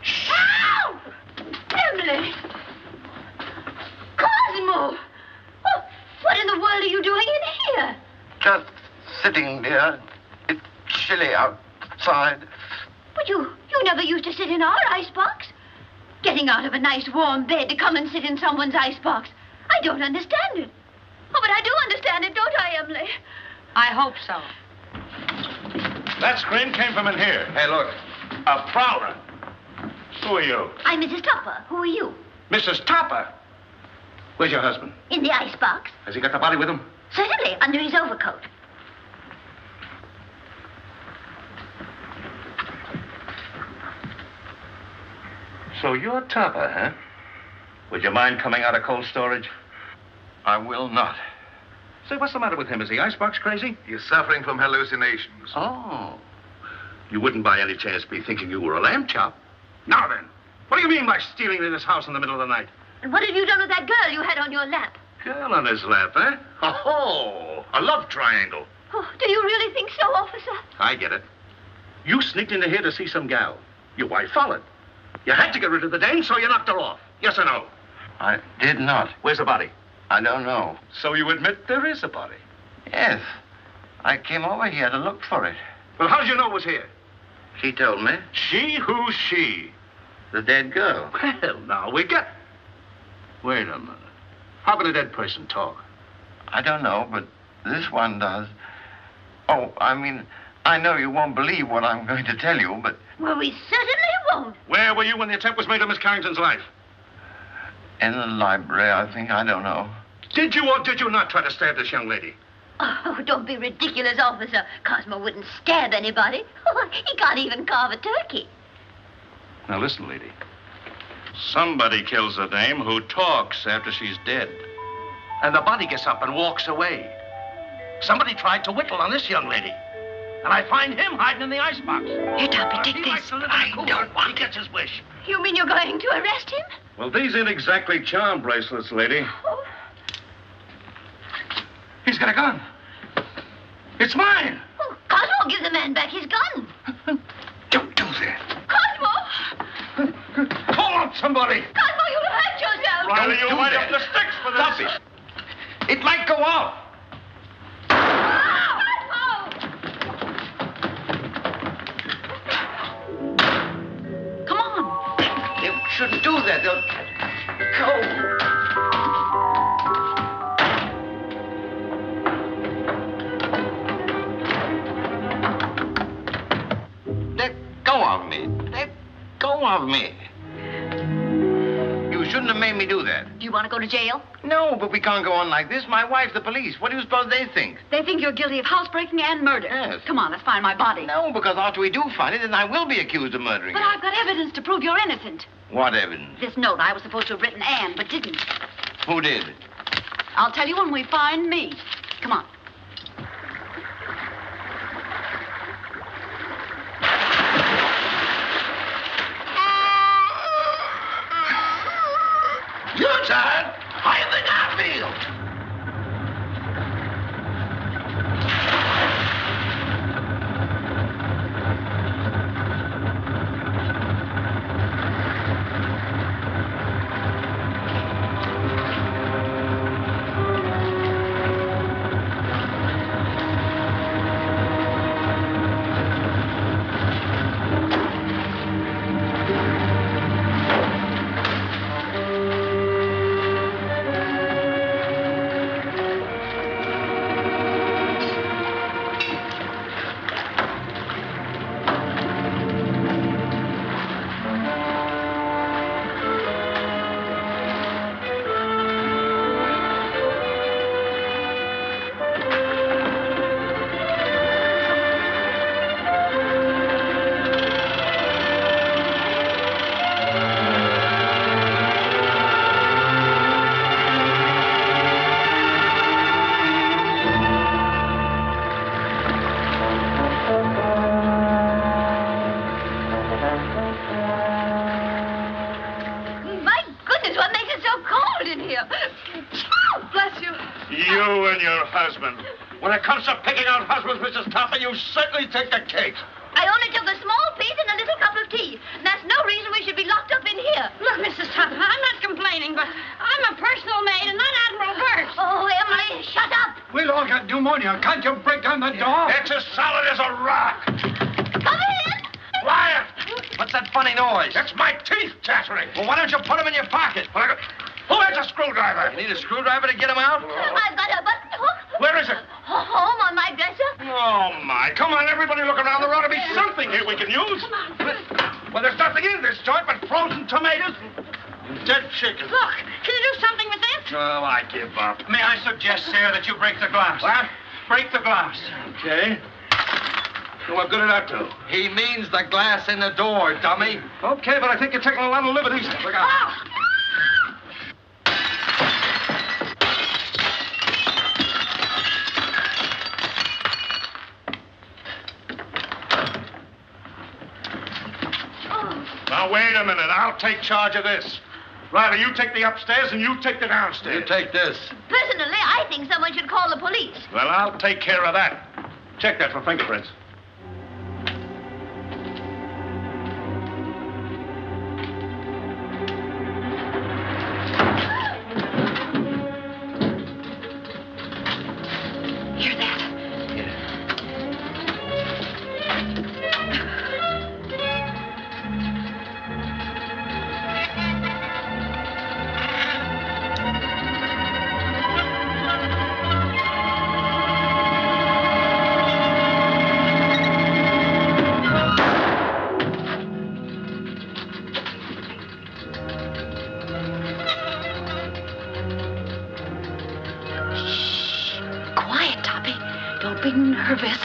Help! Emily! Cosmo! Oh, what in the world are you doing in here? Just sitting there. It's chilly outside. But you never used to sit in our icebox. Getting out of a nice warm bed to come and sit in someone's icebox. I don't understand it. Oh, but I do understand it, don't I, Emily? I hope so. That scream came from in here. Hey, look. A prowler. Who are you? I'm Mrs. Topper. Who are you? Mrs. Topper. Where's your husband? In the icebox. Has he got the body with him? Certainly, under his overcoat. So you're Topper, huh? Would you mind coming out of cold storage? I will not. Say, what's the matter with him? Is he icebox crazy? He's suffering from hallucinations. Oh. You wouldn't by any chance be thinking you were a lamb chop? Now then, what do you mean by stealing into this house in the middle of the night? And what have you done with that girl you had on your lap? Girl on his lap, eh? Oh, a love triangle. Oh, do you really think so, officer? I get it. You sneaked into here to see some gal. Your wife followed. You had to get rid of the dame, so you knocked her off. Yes or no? I did not. Where's the body? I don't know. So you admit there is a body? Yes. I came over here to look for it. Well, how did you know it was here? She told me. She? Who's she? The dead girl. Well, now we get... Wait a minute. How can a dead person talk? I don't know, but this one does. Oh, I mean, I know you won't believe what I'm going to tell you, but... Well, we certainly won't. Where were you when the attempt was made on Miss Carrington's life? In the library, I think. I don't know. Did you or did you not try to stab this young lady? Oh, don't be ridiculous, officer. Cosmo wouldn't stab anybody. Oh, he can't even carve a turkey. Now, listen, lady. Somebody kills the dame who talks after she's dead. And the body gets up and walks away. Somebody tried to whittle on this young lady. And I find him hiding in the icebox. Here, Toppy, take this. I don't want. He gets his wish. You mean you're going to arrest him? Well, these ain't exactly charm bracelets, lady. Oh. He's got a gun. It's mine. Oh, Cosmo, give the man back his gun. Don't do that. Cosmo! Call out somebody. Cosmo, you'll hurt yourself. Riley, you'll wind up the sticks for this. Stop it. It might go off. Come on. They shouldn't do that. They'll go. Let go of me. Let go of me. You shouldn't have made me do that. Do you want to go to jail? No, but we can't go on like this. My wife's the police. What do you suppose they think? They think you're guilty of housebreaking and murder. Yes. Come on, let's find my body. No, because after we do find it, then I will be accused of murdering But her. I've got evidence to prove you're innocent. What evidence? This note I was supposed to have written Anne, but didn't. Who did? I'll tell you when we find me. Come on. You're tired. How you think I feel? You and your husband. When it comes to picking out husbands, Mrs. Topper, you certainly take the cake. I only took a small piece and a little cup of tea. And that's no reason we should be locked up in here. Look, Mrs. Topper, I'm not complaining, but I'm a personal maid and not Admiral Burke. Oh, Emily, shut up. We'll all get pneumonia. Can't you break down the door? It's as solid as a rock. Come in. Quiet. What's that funny noise? That's my teeth chattering. Well, why don't you put them in your pocket? Who has a screwdriver? You need a screwdriver to get them out? I've got a button hook. Where is it? Home on my dresser. Oh, my. Come on, everybody look around. There ought to be something here we can use. Well, there's nothing in this joint but frozen tomatoes and dead chicken. Look, can you do something with this? Oh, I give up. May I suggest, sir, that you break the glass? What? Break the glass. Okay. So what good did that do? He means the glass in the door, dummy. Okay, but I think you're taking a lot of liberties. Look out. Oh. Now, wait a minute. I'll take charge of this. Riley, you take the upstairs and you take the downstairs. You take this. Personally, I think someone should call the police. Well, I'll take care of that. Check that for fingerprints. Hear that? Quiet, Toppy. Don't be nervous.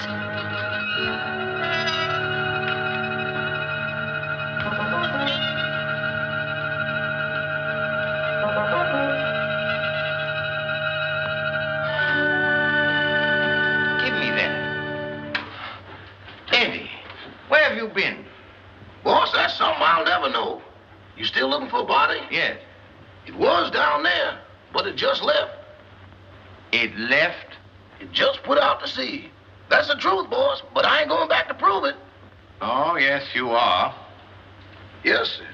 a body? Yes. It was down there, but it just left. It left? It just put out to sea. That's the truth, boss, but I ain't going back to prove it. Oh, yes, you are. Yes, sir.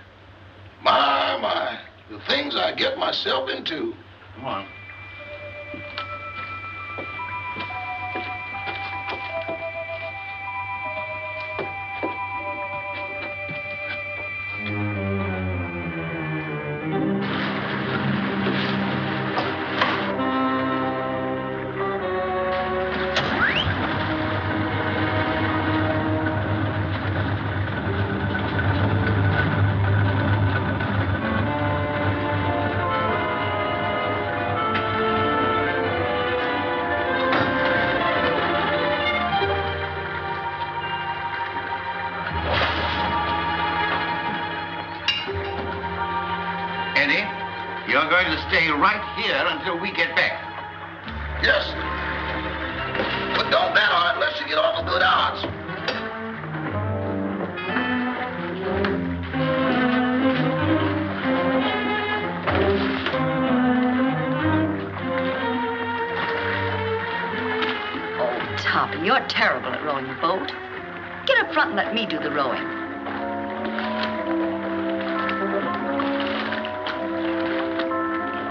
My, the things I get myself into. Come on. You're going to stay right here until we get back. Yes, sir. But don't bet on it unless you get off a good odds. Oh, Topper, you're terrible at rowing a boat. Get up front and let me do the rowing.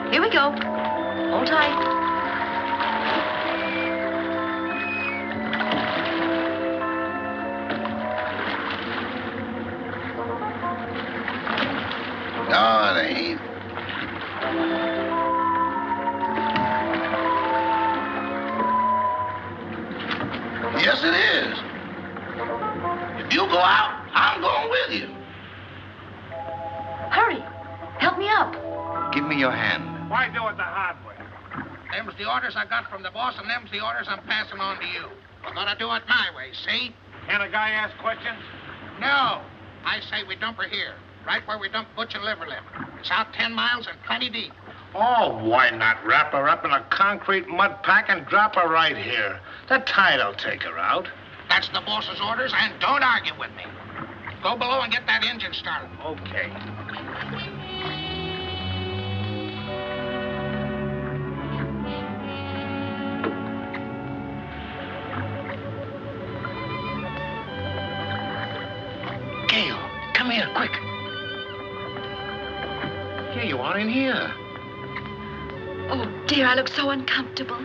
Here we go. Hold tight. No, it ain't. Yes, it is. If you go out, I'm going with you. Hurry. Help me up. Give me your hand. Why do it the hard way? Them's the orders I got from the boss, and them's the orders I'm passing on to you. We're gonna do it my way, see? Can a guy ask questions? No. I say we dump her here, right where we dump Butch and Liverlip. It's out 10 miles and plenty deep. Oh, why not wrap her up in a concrete mud pack and drop her right here? The tide'll take her out. That's the boss's orders, and don't argue with me. Go below and get that engine started. Okay. Come here, quick. Here you are in here. Oh, dear, I look so uncomfortable.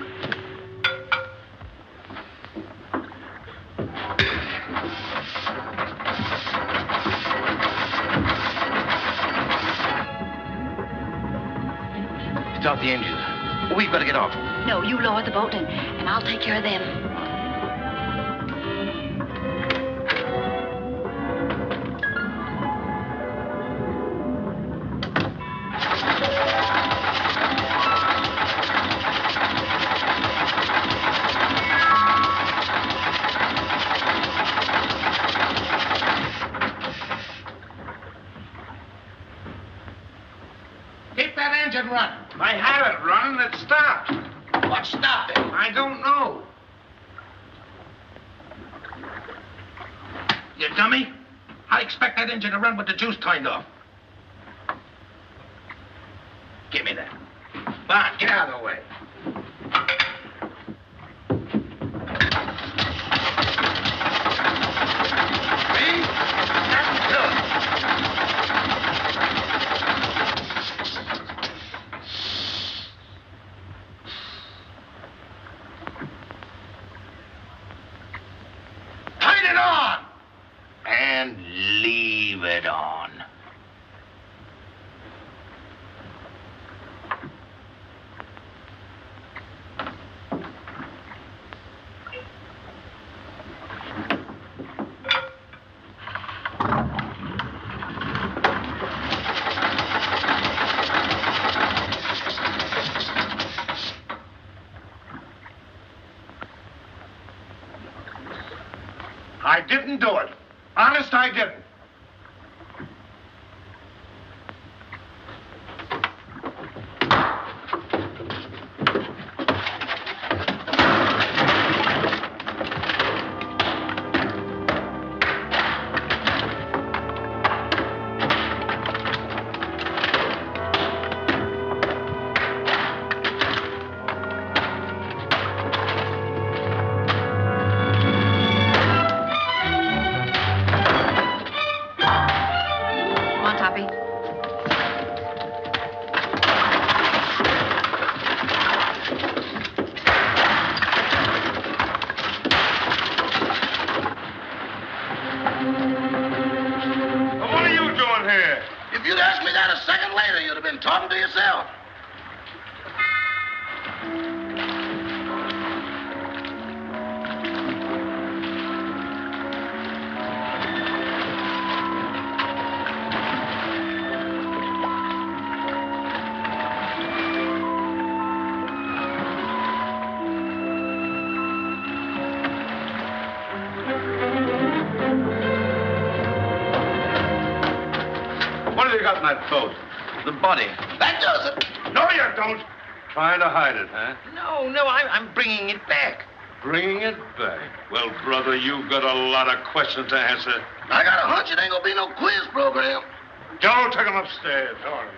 Start the engine. We've got to get off. No, you lower the boat and I'll take care of them. Run. I had it running, it stopped. What stopped it? I don't know. You dummy? I expect that engine to run with the juice turned off. Give me that. Bond, get out of the way. I didn't do it. Honest, I didn't. yourself. What have you got in that boat? The body. That does it. No, you don't. Trying to hide it, huh? No, I'm bringing it back. Bringing it back. Well, brother, you've got a lot of questions to answer. I got a hunch it ain't gonna be no quiz program. Joe, take him upstairs. All right.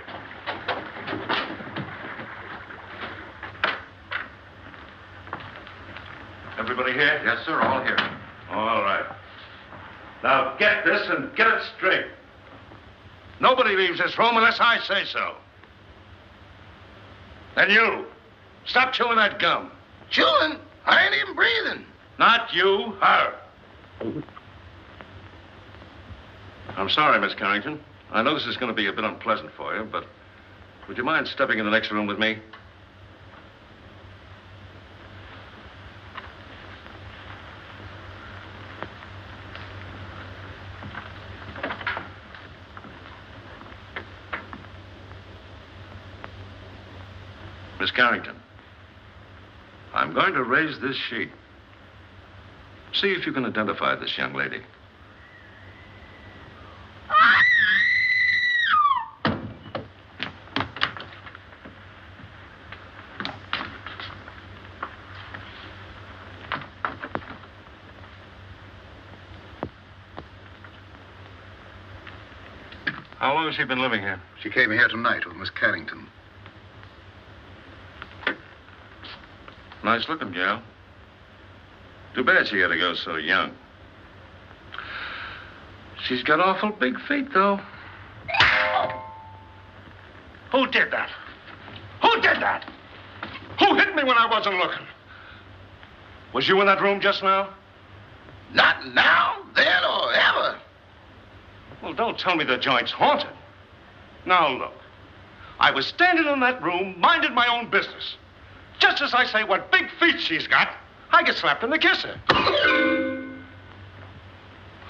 Everybody here? Yes, sir, all here. All right. Now get this and get it straight. Nobody leaves this room unless I say so. And you, stop chewing that gum. Chewing? I ain't even breathing. Not you, her. I'm sorry, Miss Carrington. I know this is going to be a bit unpleasant for you, but would you mind stepping in the next room with me? Miss Carrington, I'm going to raise this sheet. See if you can identify this young lady. How long has she been living here? She came here tonight with Miss Carrington. Nice looking gal. Too bad she had to go so young. She's got awful big feet, though. Who did that? Who did that? Who hit me when I wasn't looking? Was you in that room just now? Not now, then, or ever. Well, don't tell me the joint's haunted. Now, look. I was standing in that room, minding my own business. Just as I say what big feet she's got, I get slapped in the kisser.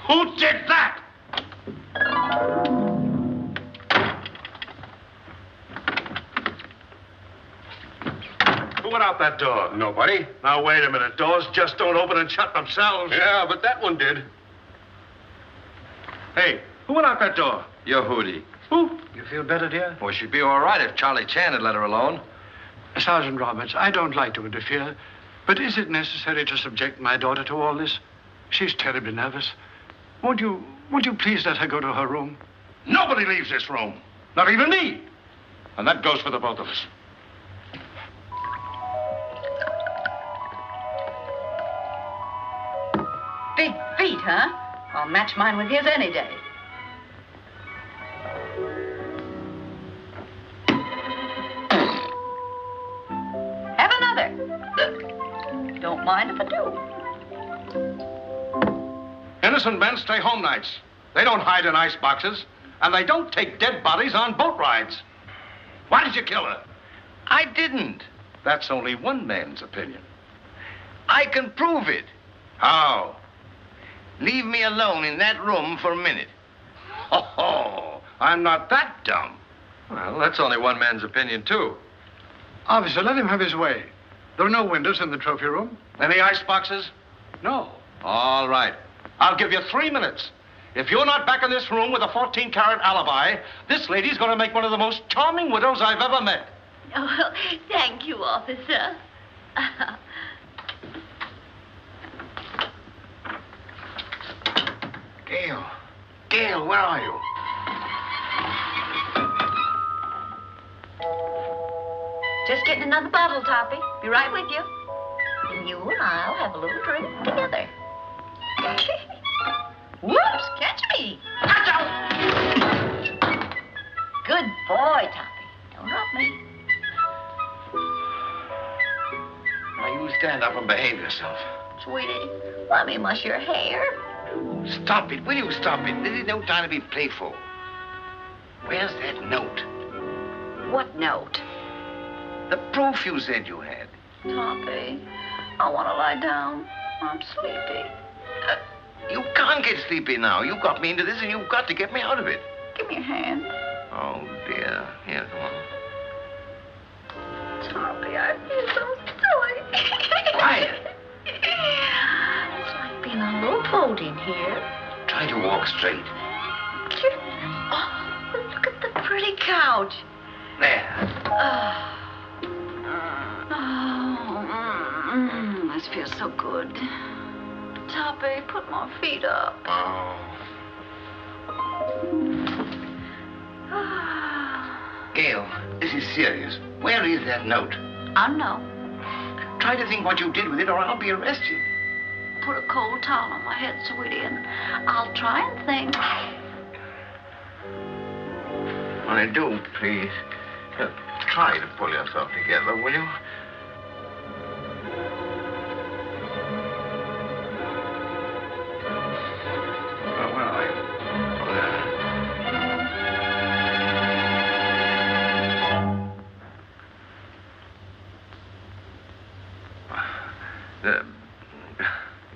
Who did that? Who went out that door? Nobody. Now, wait a minute. Doors just don't open and shut themselves. Yeah, but that one did. Hey, who went out that door? Your Hootie. Who? You feel better, dear? Well, she'd be all right if Charlie Chan had let her alone. Sergeant Roberts, I don't like to interfere, but is it necessary to subject my daughter to all this? She's terribly nervous. Would you please let her go to her room? Nobody leaves this room. Not even me. And that goes for the both of us. Big feet, huh? I'll match mine with his any day. Have another. Don't mind if I do. Innocent men stay home nights. They don't hide in ice boxes, and they don't take dead bodies on boat rides. Why did you kill her? I didn't. That's only one man's opinion. I can prove it. How? Leave me alone in that room for a minute. Oh, I'm not that dumb. Well, that's only one man's opinion, too. Officer, let him have his way. There are no windows in the trophy room. Any ice boxes? No. All right. I'll give you 3 minutes. If you're not back in this room with a 14-carat alibi, this lady's going to make one of the most charming widows I've ever met. Oh, thank you, officer. Gail, where are you? Just getting another bottle, Toppy. Be right with you. And you and I'll have a little drink together. Whoops, catch me. Good boy, Toppy. Don't drop me. Now, you stand up and behave yourself. Sweetie, let me mush your hair. Stop it. Will you stop it? This is no time to be playful. Where's that note? What note? The proof you said you had. Toppy, I want to lie down. I'm sleepy. You can't get sleepy now. You got me into this, and you've got to get me out of it. Give me a hand. Oh, dear. Here, come on. Toppy, I feel so silly. Quiet. It's like being a lowboat in here. Try to walk straight. Oh, look at the pretty couch. There. This feels so good. Toppy, put my feet up. Oh. Gail, this is serious. Where is that note? I know. Try to think what you did with it, or I'll be arrested. Put a cold towel on my head, sweetie, and I'll try and think. I do, please. Try to pull yourself together, will you?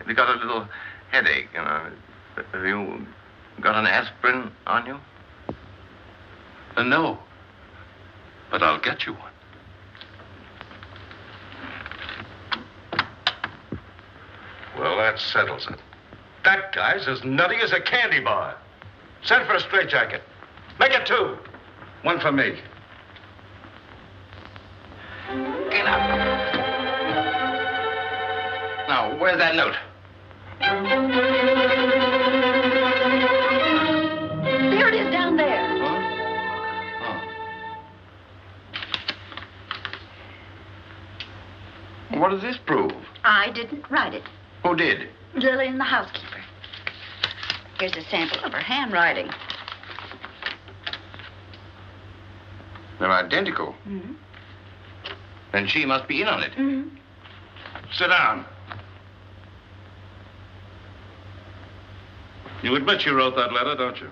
You got a little headache, you know. Have you got an aspirin on you? No. But I'll get you one. Well, that settles it. That guy's as nutty as a candy bar. Send for a straitjacket. Make it 2. 1 for me. Get up. Now, where's that note? There it is down there. What does this prove? I didn't write it. Who did? Lillian, the housekeeper. Here's a sample of her handwriting. They're identical. Mm-hmm. Then she must be in on it. Mm-hmm. Sit down. You admit you wrote that letter, don't you?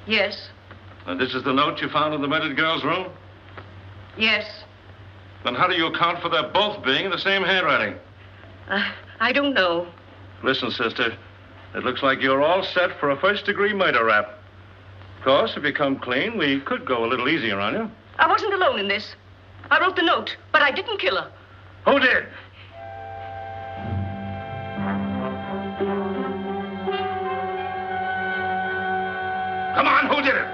Yes. And this is the note you found in the murdered girl's room? Yes. Then how do you account for their both being in the same handwriting? I don't know. Listen, sister, it looks like you're all set for a first-degree murder rap. Of course, if you come clean, we could go a little easier on you. I wasn't alone in this. I wrote the note, but I didn't kill her. Who did? Come on, who did it?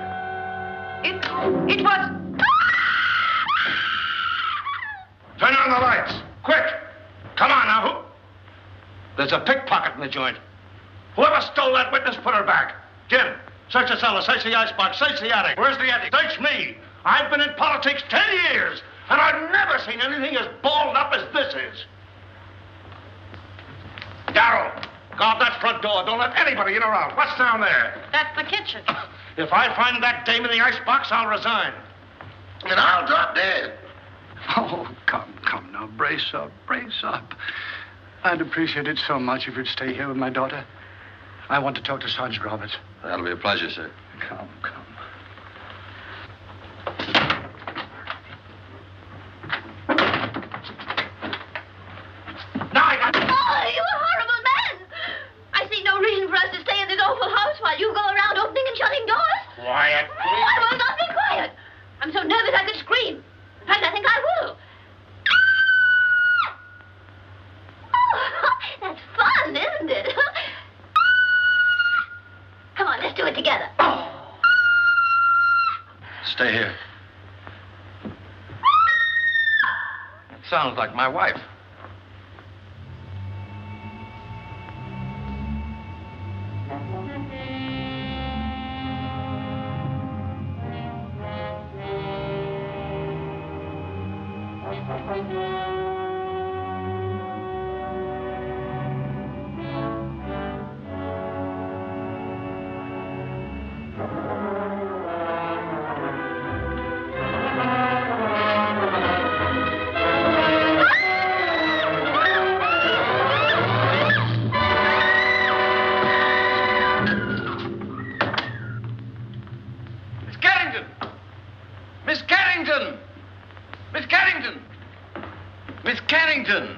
It was... Turn on the lights. Quick. Come on now. There's a pickpocket in the joint. Whoever stole that witness, put her back. Jim, search the cellar, search the icebox, search the attic. Where's the attic? Search me. I've been in politics 10 years, and I've never seen anything as balled up as this is. Darrell, guard that front door. Don't let anybody in or out. What's down there? That's the kitchen. If I find that dame in the icebox, I'll resign. And I'll drop dead. Oh, come now. Brace up, brace up. I'd appreciate it so much if you'd stay here with my daughter. I want to talk to Sergeant Roberts. That'll be a pleasure, sir. Come. Oh, you horrible man! I see no reason for us to stay in this awful house while you go around opening and shutting doors. Quiet, please. I will not be quiet. I'm so nervous I could scream. In fact, I think I will. Oh, that's fun, isn't it? Come on, let's do it together. Stay here. It sounds like my wife. Miss Carrington! Miss Carrington! Miss Carrington!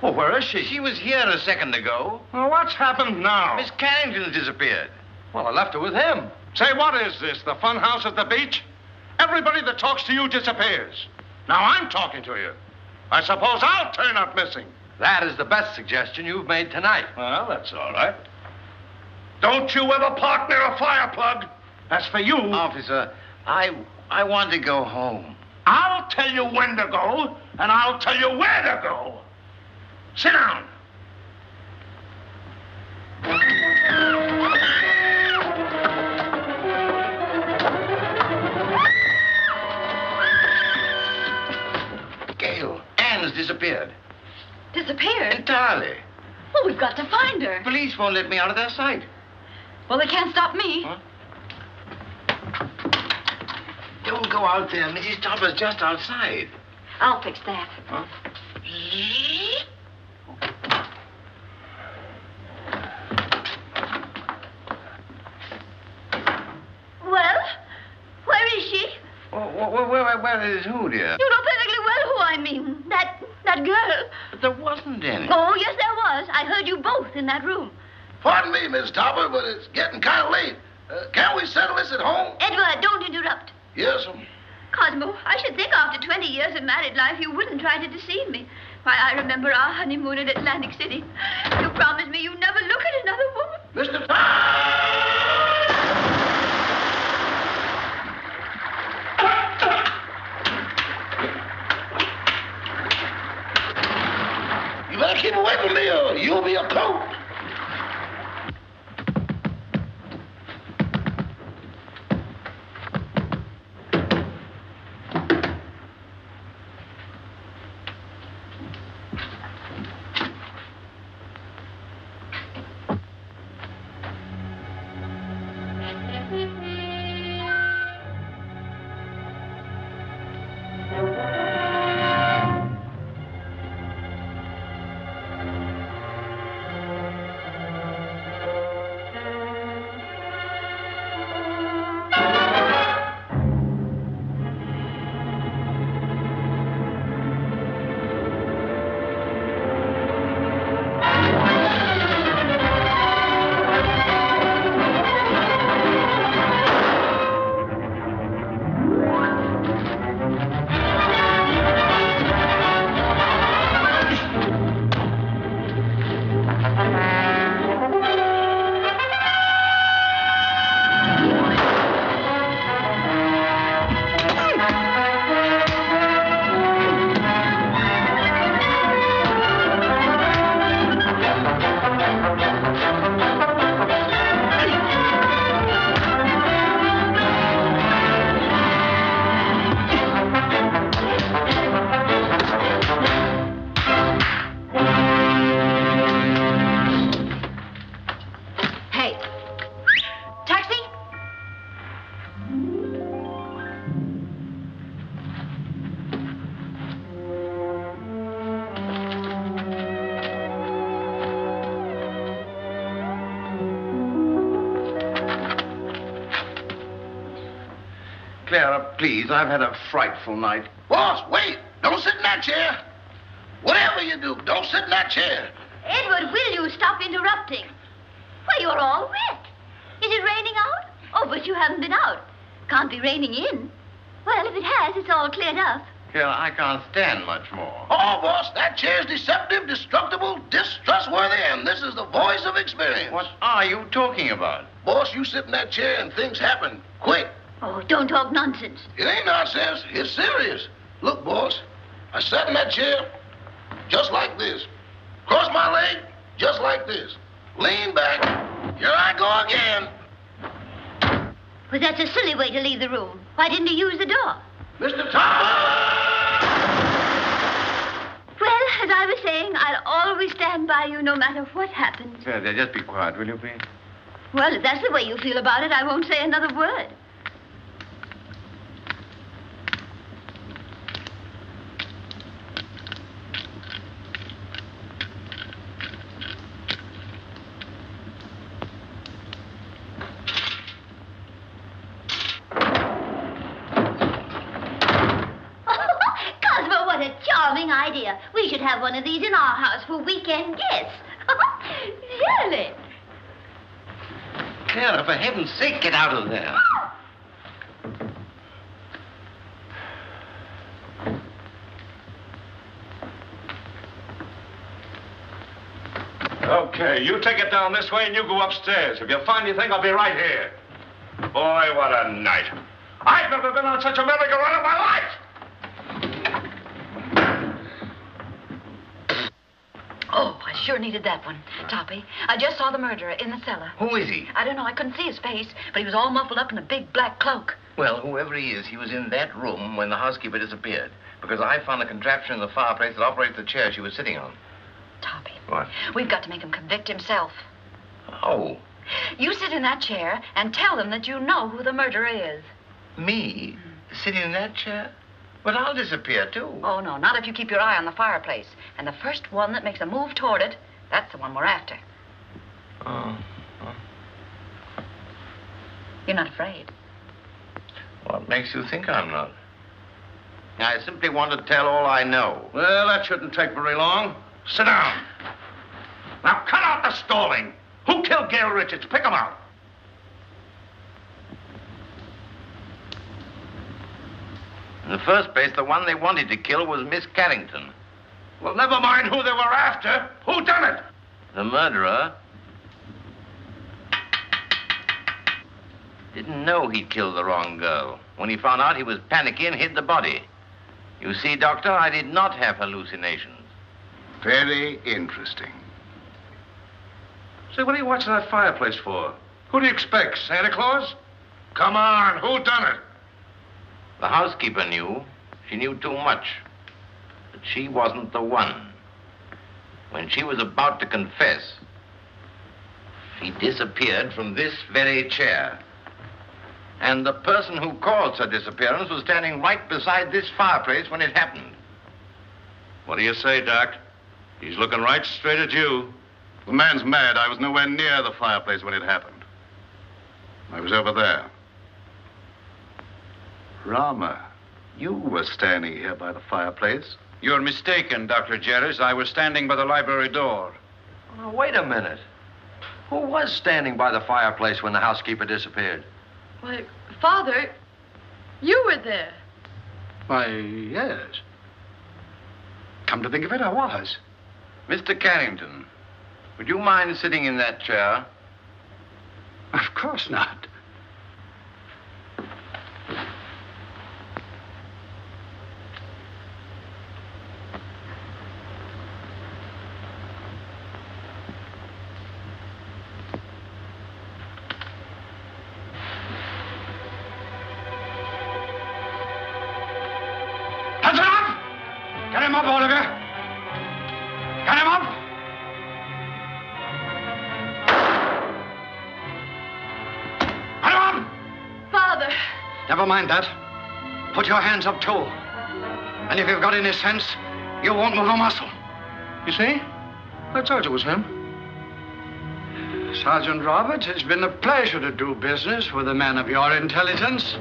Oh, where is she? She was here a second ago. Well, what's happened now? Miss Carrington disappeared. Well, I left her with him. Say, what is this, the fun house at the beach? Everybody that talks to you disappears. Now I'm talking to you. I suppose I'll turn up missing. That is the best suggestion you've made tonight. Well, that's all right. Don't you ever park near a fire plug. That's for you. Officer, I want to go home. I'll tell you when to go, and I'll tell you where to go. Sit down. Gail, Anne's disappeared. Disappeared? Entirely. Well, we've got to find her. Police won't let me out of their sight. Well, they can't stop me. Huh? Don't go out there. Mrs. Topper's just outside. I'll fix that. Huh? Well, where is she? Where is who, dear? You know perfectly well who I mean. That girl. But there wasn't any. Oh, yes, there was. I heard you both in that room. Pardon me, Miss Topper, but it's getting kind of late. Can't we settle this at home? Edward, don't interrupt. Yes, Cosmo, I should think after 20 years of married life you wouldn't try to deceive me. Why, I remember our honeymoon in Atlantic City. You promised me you'd never look at another woman. Mr. Topper! You better keep away from me or you'll be a coat. Clara, please, I've had a frightful night. Boss, wait. Don't sit in that chair. Whatever you do, don't sit in that chair. Edward, will you stop interrupting? Why, you're all wet. Is it raining out? Oh, but you haven't been out. Can't be raining in. Well, if it has, it's all cleared up. Clara, I can't stand much more. Oh, boss, that chair's deceptive, destructible, distrustworthy, and this is the voice of experience. What are you talking about? Boss, you sit in that chair and things happen quick. Oh, don't talk nonsense. It ain't nonsense. It's serious. Look, boss, I sat in that chair just like this. Cross my leg just like this. Lean back. Here I go again. Well, that's a silly way to leave the room. Why didn't you use the door? Mr. Topper! Well, as I was saying, I'll always stand by you no matter what happens. Clara, just be quiet, will you, please? Well, if that's the way you feel about it, I won't say another word. idea. We should have one of these in our house for weekend guests. Really? Clara, for heaven's sake, get out of there. Okay, you take it down this way and you go upstairs. If you find anything, I'll be right here. Boy, what a night. I've never been on such a merry-go-round in my life. Oh, I sure needed that one, Toppy. I just saw the murderer in the cellar. Who is he? I don't know. I couldn't see his face, but he was all muffled up in a big black cloak. Well, whoever he is, he was in that room when the housekeeper disappeared. Because I found a contraption in the fireplace that operates the chair she was sitting on. Toppy. What? We've got to make him convict himself. Oh. You sit in that chair and tell them that you know who the murderer is. Me? Sitting in that chair? But I'll disappear, too. Oh, no, not if you keep your eye on the fireplace. And the first one that makes a move toward it, that's the one we're after. Oh. You're not afraid? What makes you think I'm not? I simply want to tell all I know. Well, that shouldn't take very long. Sit down. Now, cut out the stalling. Who killed Gail Richards? Pick him out. In the first place, the one they wanted to kill was Miss Carrington. Well, never mind who they were after. Who done it? The murderer didn't know he'd killed the wrong girl. When he found out, he was panicky and hid the body. You see, Doctor, I did not have hallucinations. Very interesting. Say, what are you watching that fireplace for? Who do you expect, Santa Claus? Come on, who done it? The housekeeper knew. She knew too much. But she wasn't the one. When she was about to confess, she disappeared from this very chair. And the person who caused her disappearance was standing right beside this fireplace when it happened. What do you say, Doc? He's looking right straight at you. The man's mad. I was nowhere near the fireplace when it happened. I was over there. Rama, you were standing here by the fireplace. You're mistaken, Dr. Jerris. I was standing by the library door. Now, wait a minute. Who was standing by the fireplace when the housekeeper disappeared? Why, Father, you were there. Why, yes. Come to think of it, I was. Mr. Carrington, would you mind sitting in that chair? Of course not. That's enough! Get him up, Oliver! Get him up! Get him up! Father! Never mind that. Put your hands up, too. And if you've got any sense, you won't move a muscle. You see? I told you it was him. Sergeant Roberts, it's been a pleasure to do business with a man of your intelligence.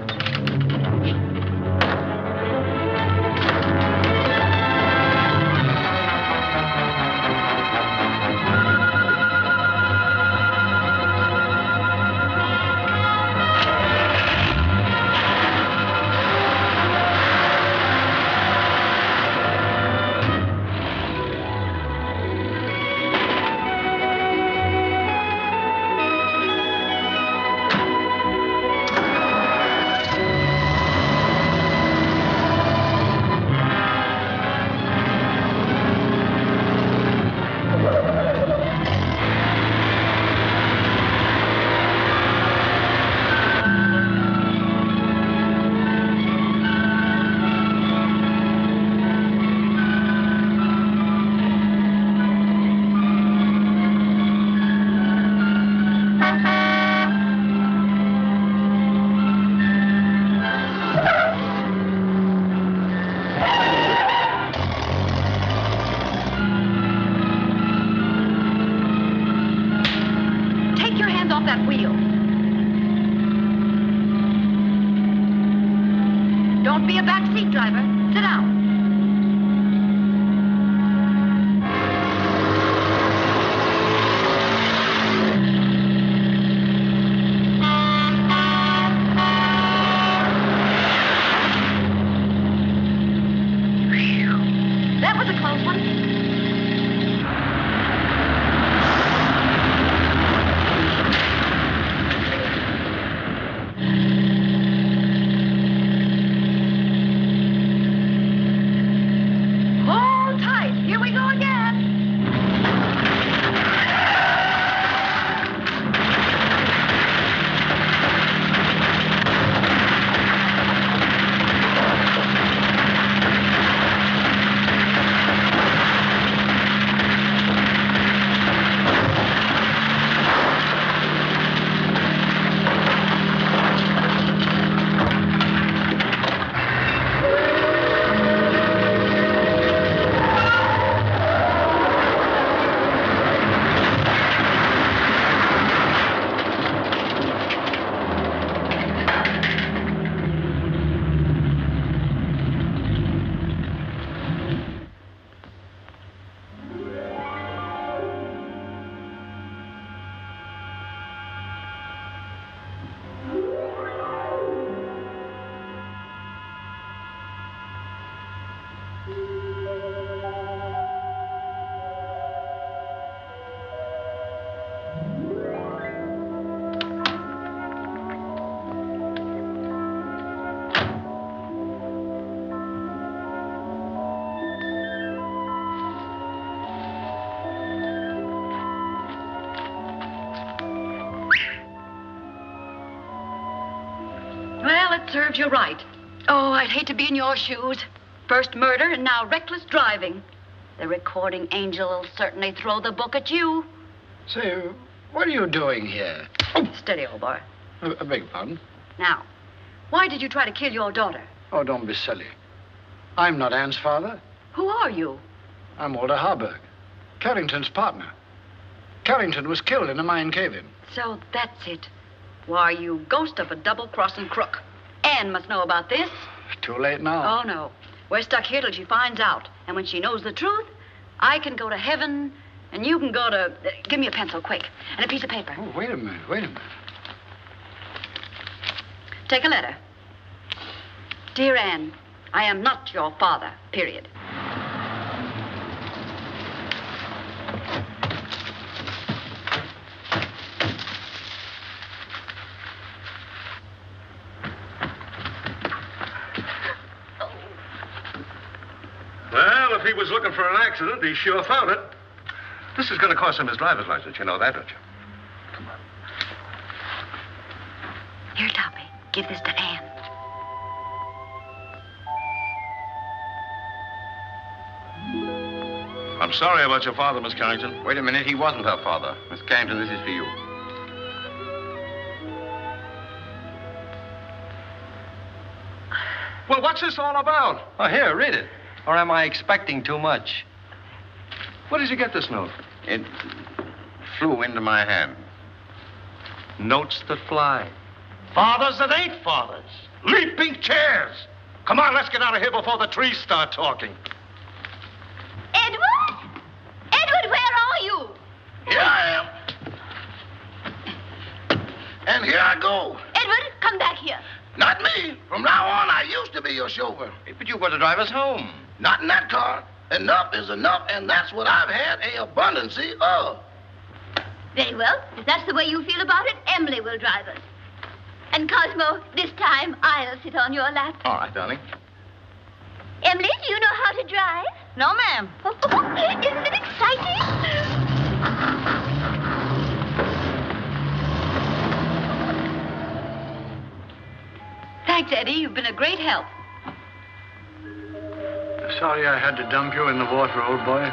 Don't be a backseat driver. Sit down. serves you right. Oh, I'd hate to be in your shoes. First murder and now reckless driving. The recording angel will certainly throw the book at you. Say, what are you doing here? Oh, steady, old boy. I beg your pardon? Now, why did you try to kill your daughter? Oh, don't be silly. I'm not Anne's father. Who are you? I'm Walter Harburg, Carrington's partner. Carrington was killed in a mine cave-in. So that's it. Why, you ghost of a double-crossing crook. Anne must know about this. Too late now. Oh, no. We're stuck here till she finds out. And when she knows the truth, I can go to heaven, and you can go to... give me a pencil, quick, and a piece of paper. Oh, wait a minute. Take a letter. Dear Anne, I am not your father, period. Well, if he was looking for an accident, he sure found it. This is going to cost him his driver's license. You know that, don't you? Come on. Here, Toppy. Give this to Anne. I'm sorry about your father, Miss Carrington. Wait a minute. He wasn't her father. Miss Carrington, this is for you. Well, what's this all about? Oh, here, read it. Or am I expecting too much? Where did you get this note? It flew into my hand. Notes that fly. Fathers that ain't fathers. Leaping chairs. Come on, let's get out of here before the trees start talking. Edward? Edward, where are you? Here I am. And here I go. Edward, come back here. Not me. From now on, I used to be your chauffeur. But you've got to drive us home. Not in that car. Enough is enough, and that's what I've had a abundance of. Very well. If that's the way you feel about it, Emily will drive us. And Cosmo, this time I'll sit on your lap. All right, darling. Emily, do you know how to drive? No, ma'am. Isn't it exciting? Thanks, Eddie. You've been a great help. Sorry I had to dump you in the water, old boy.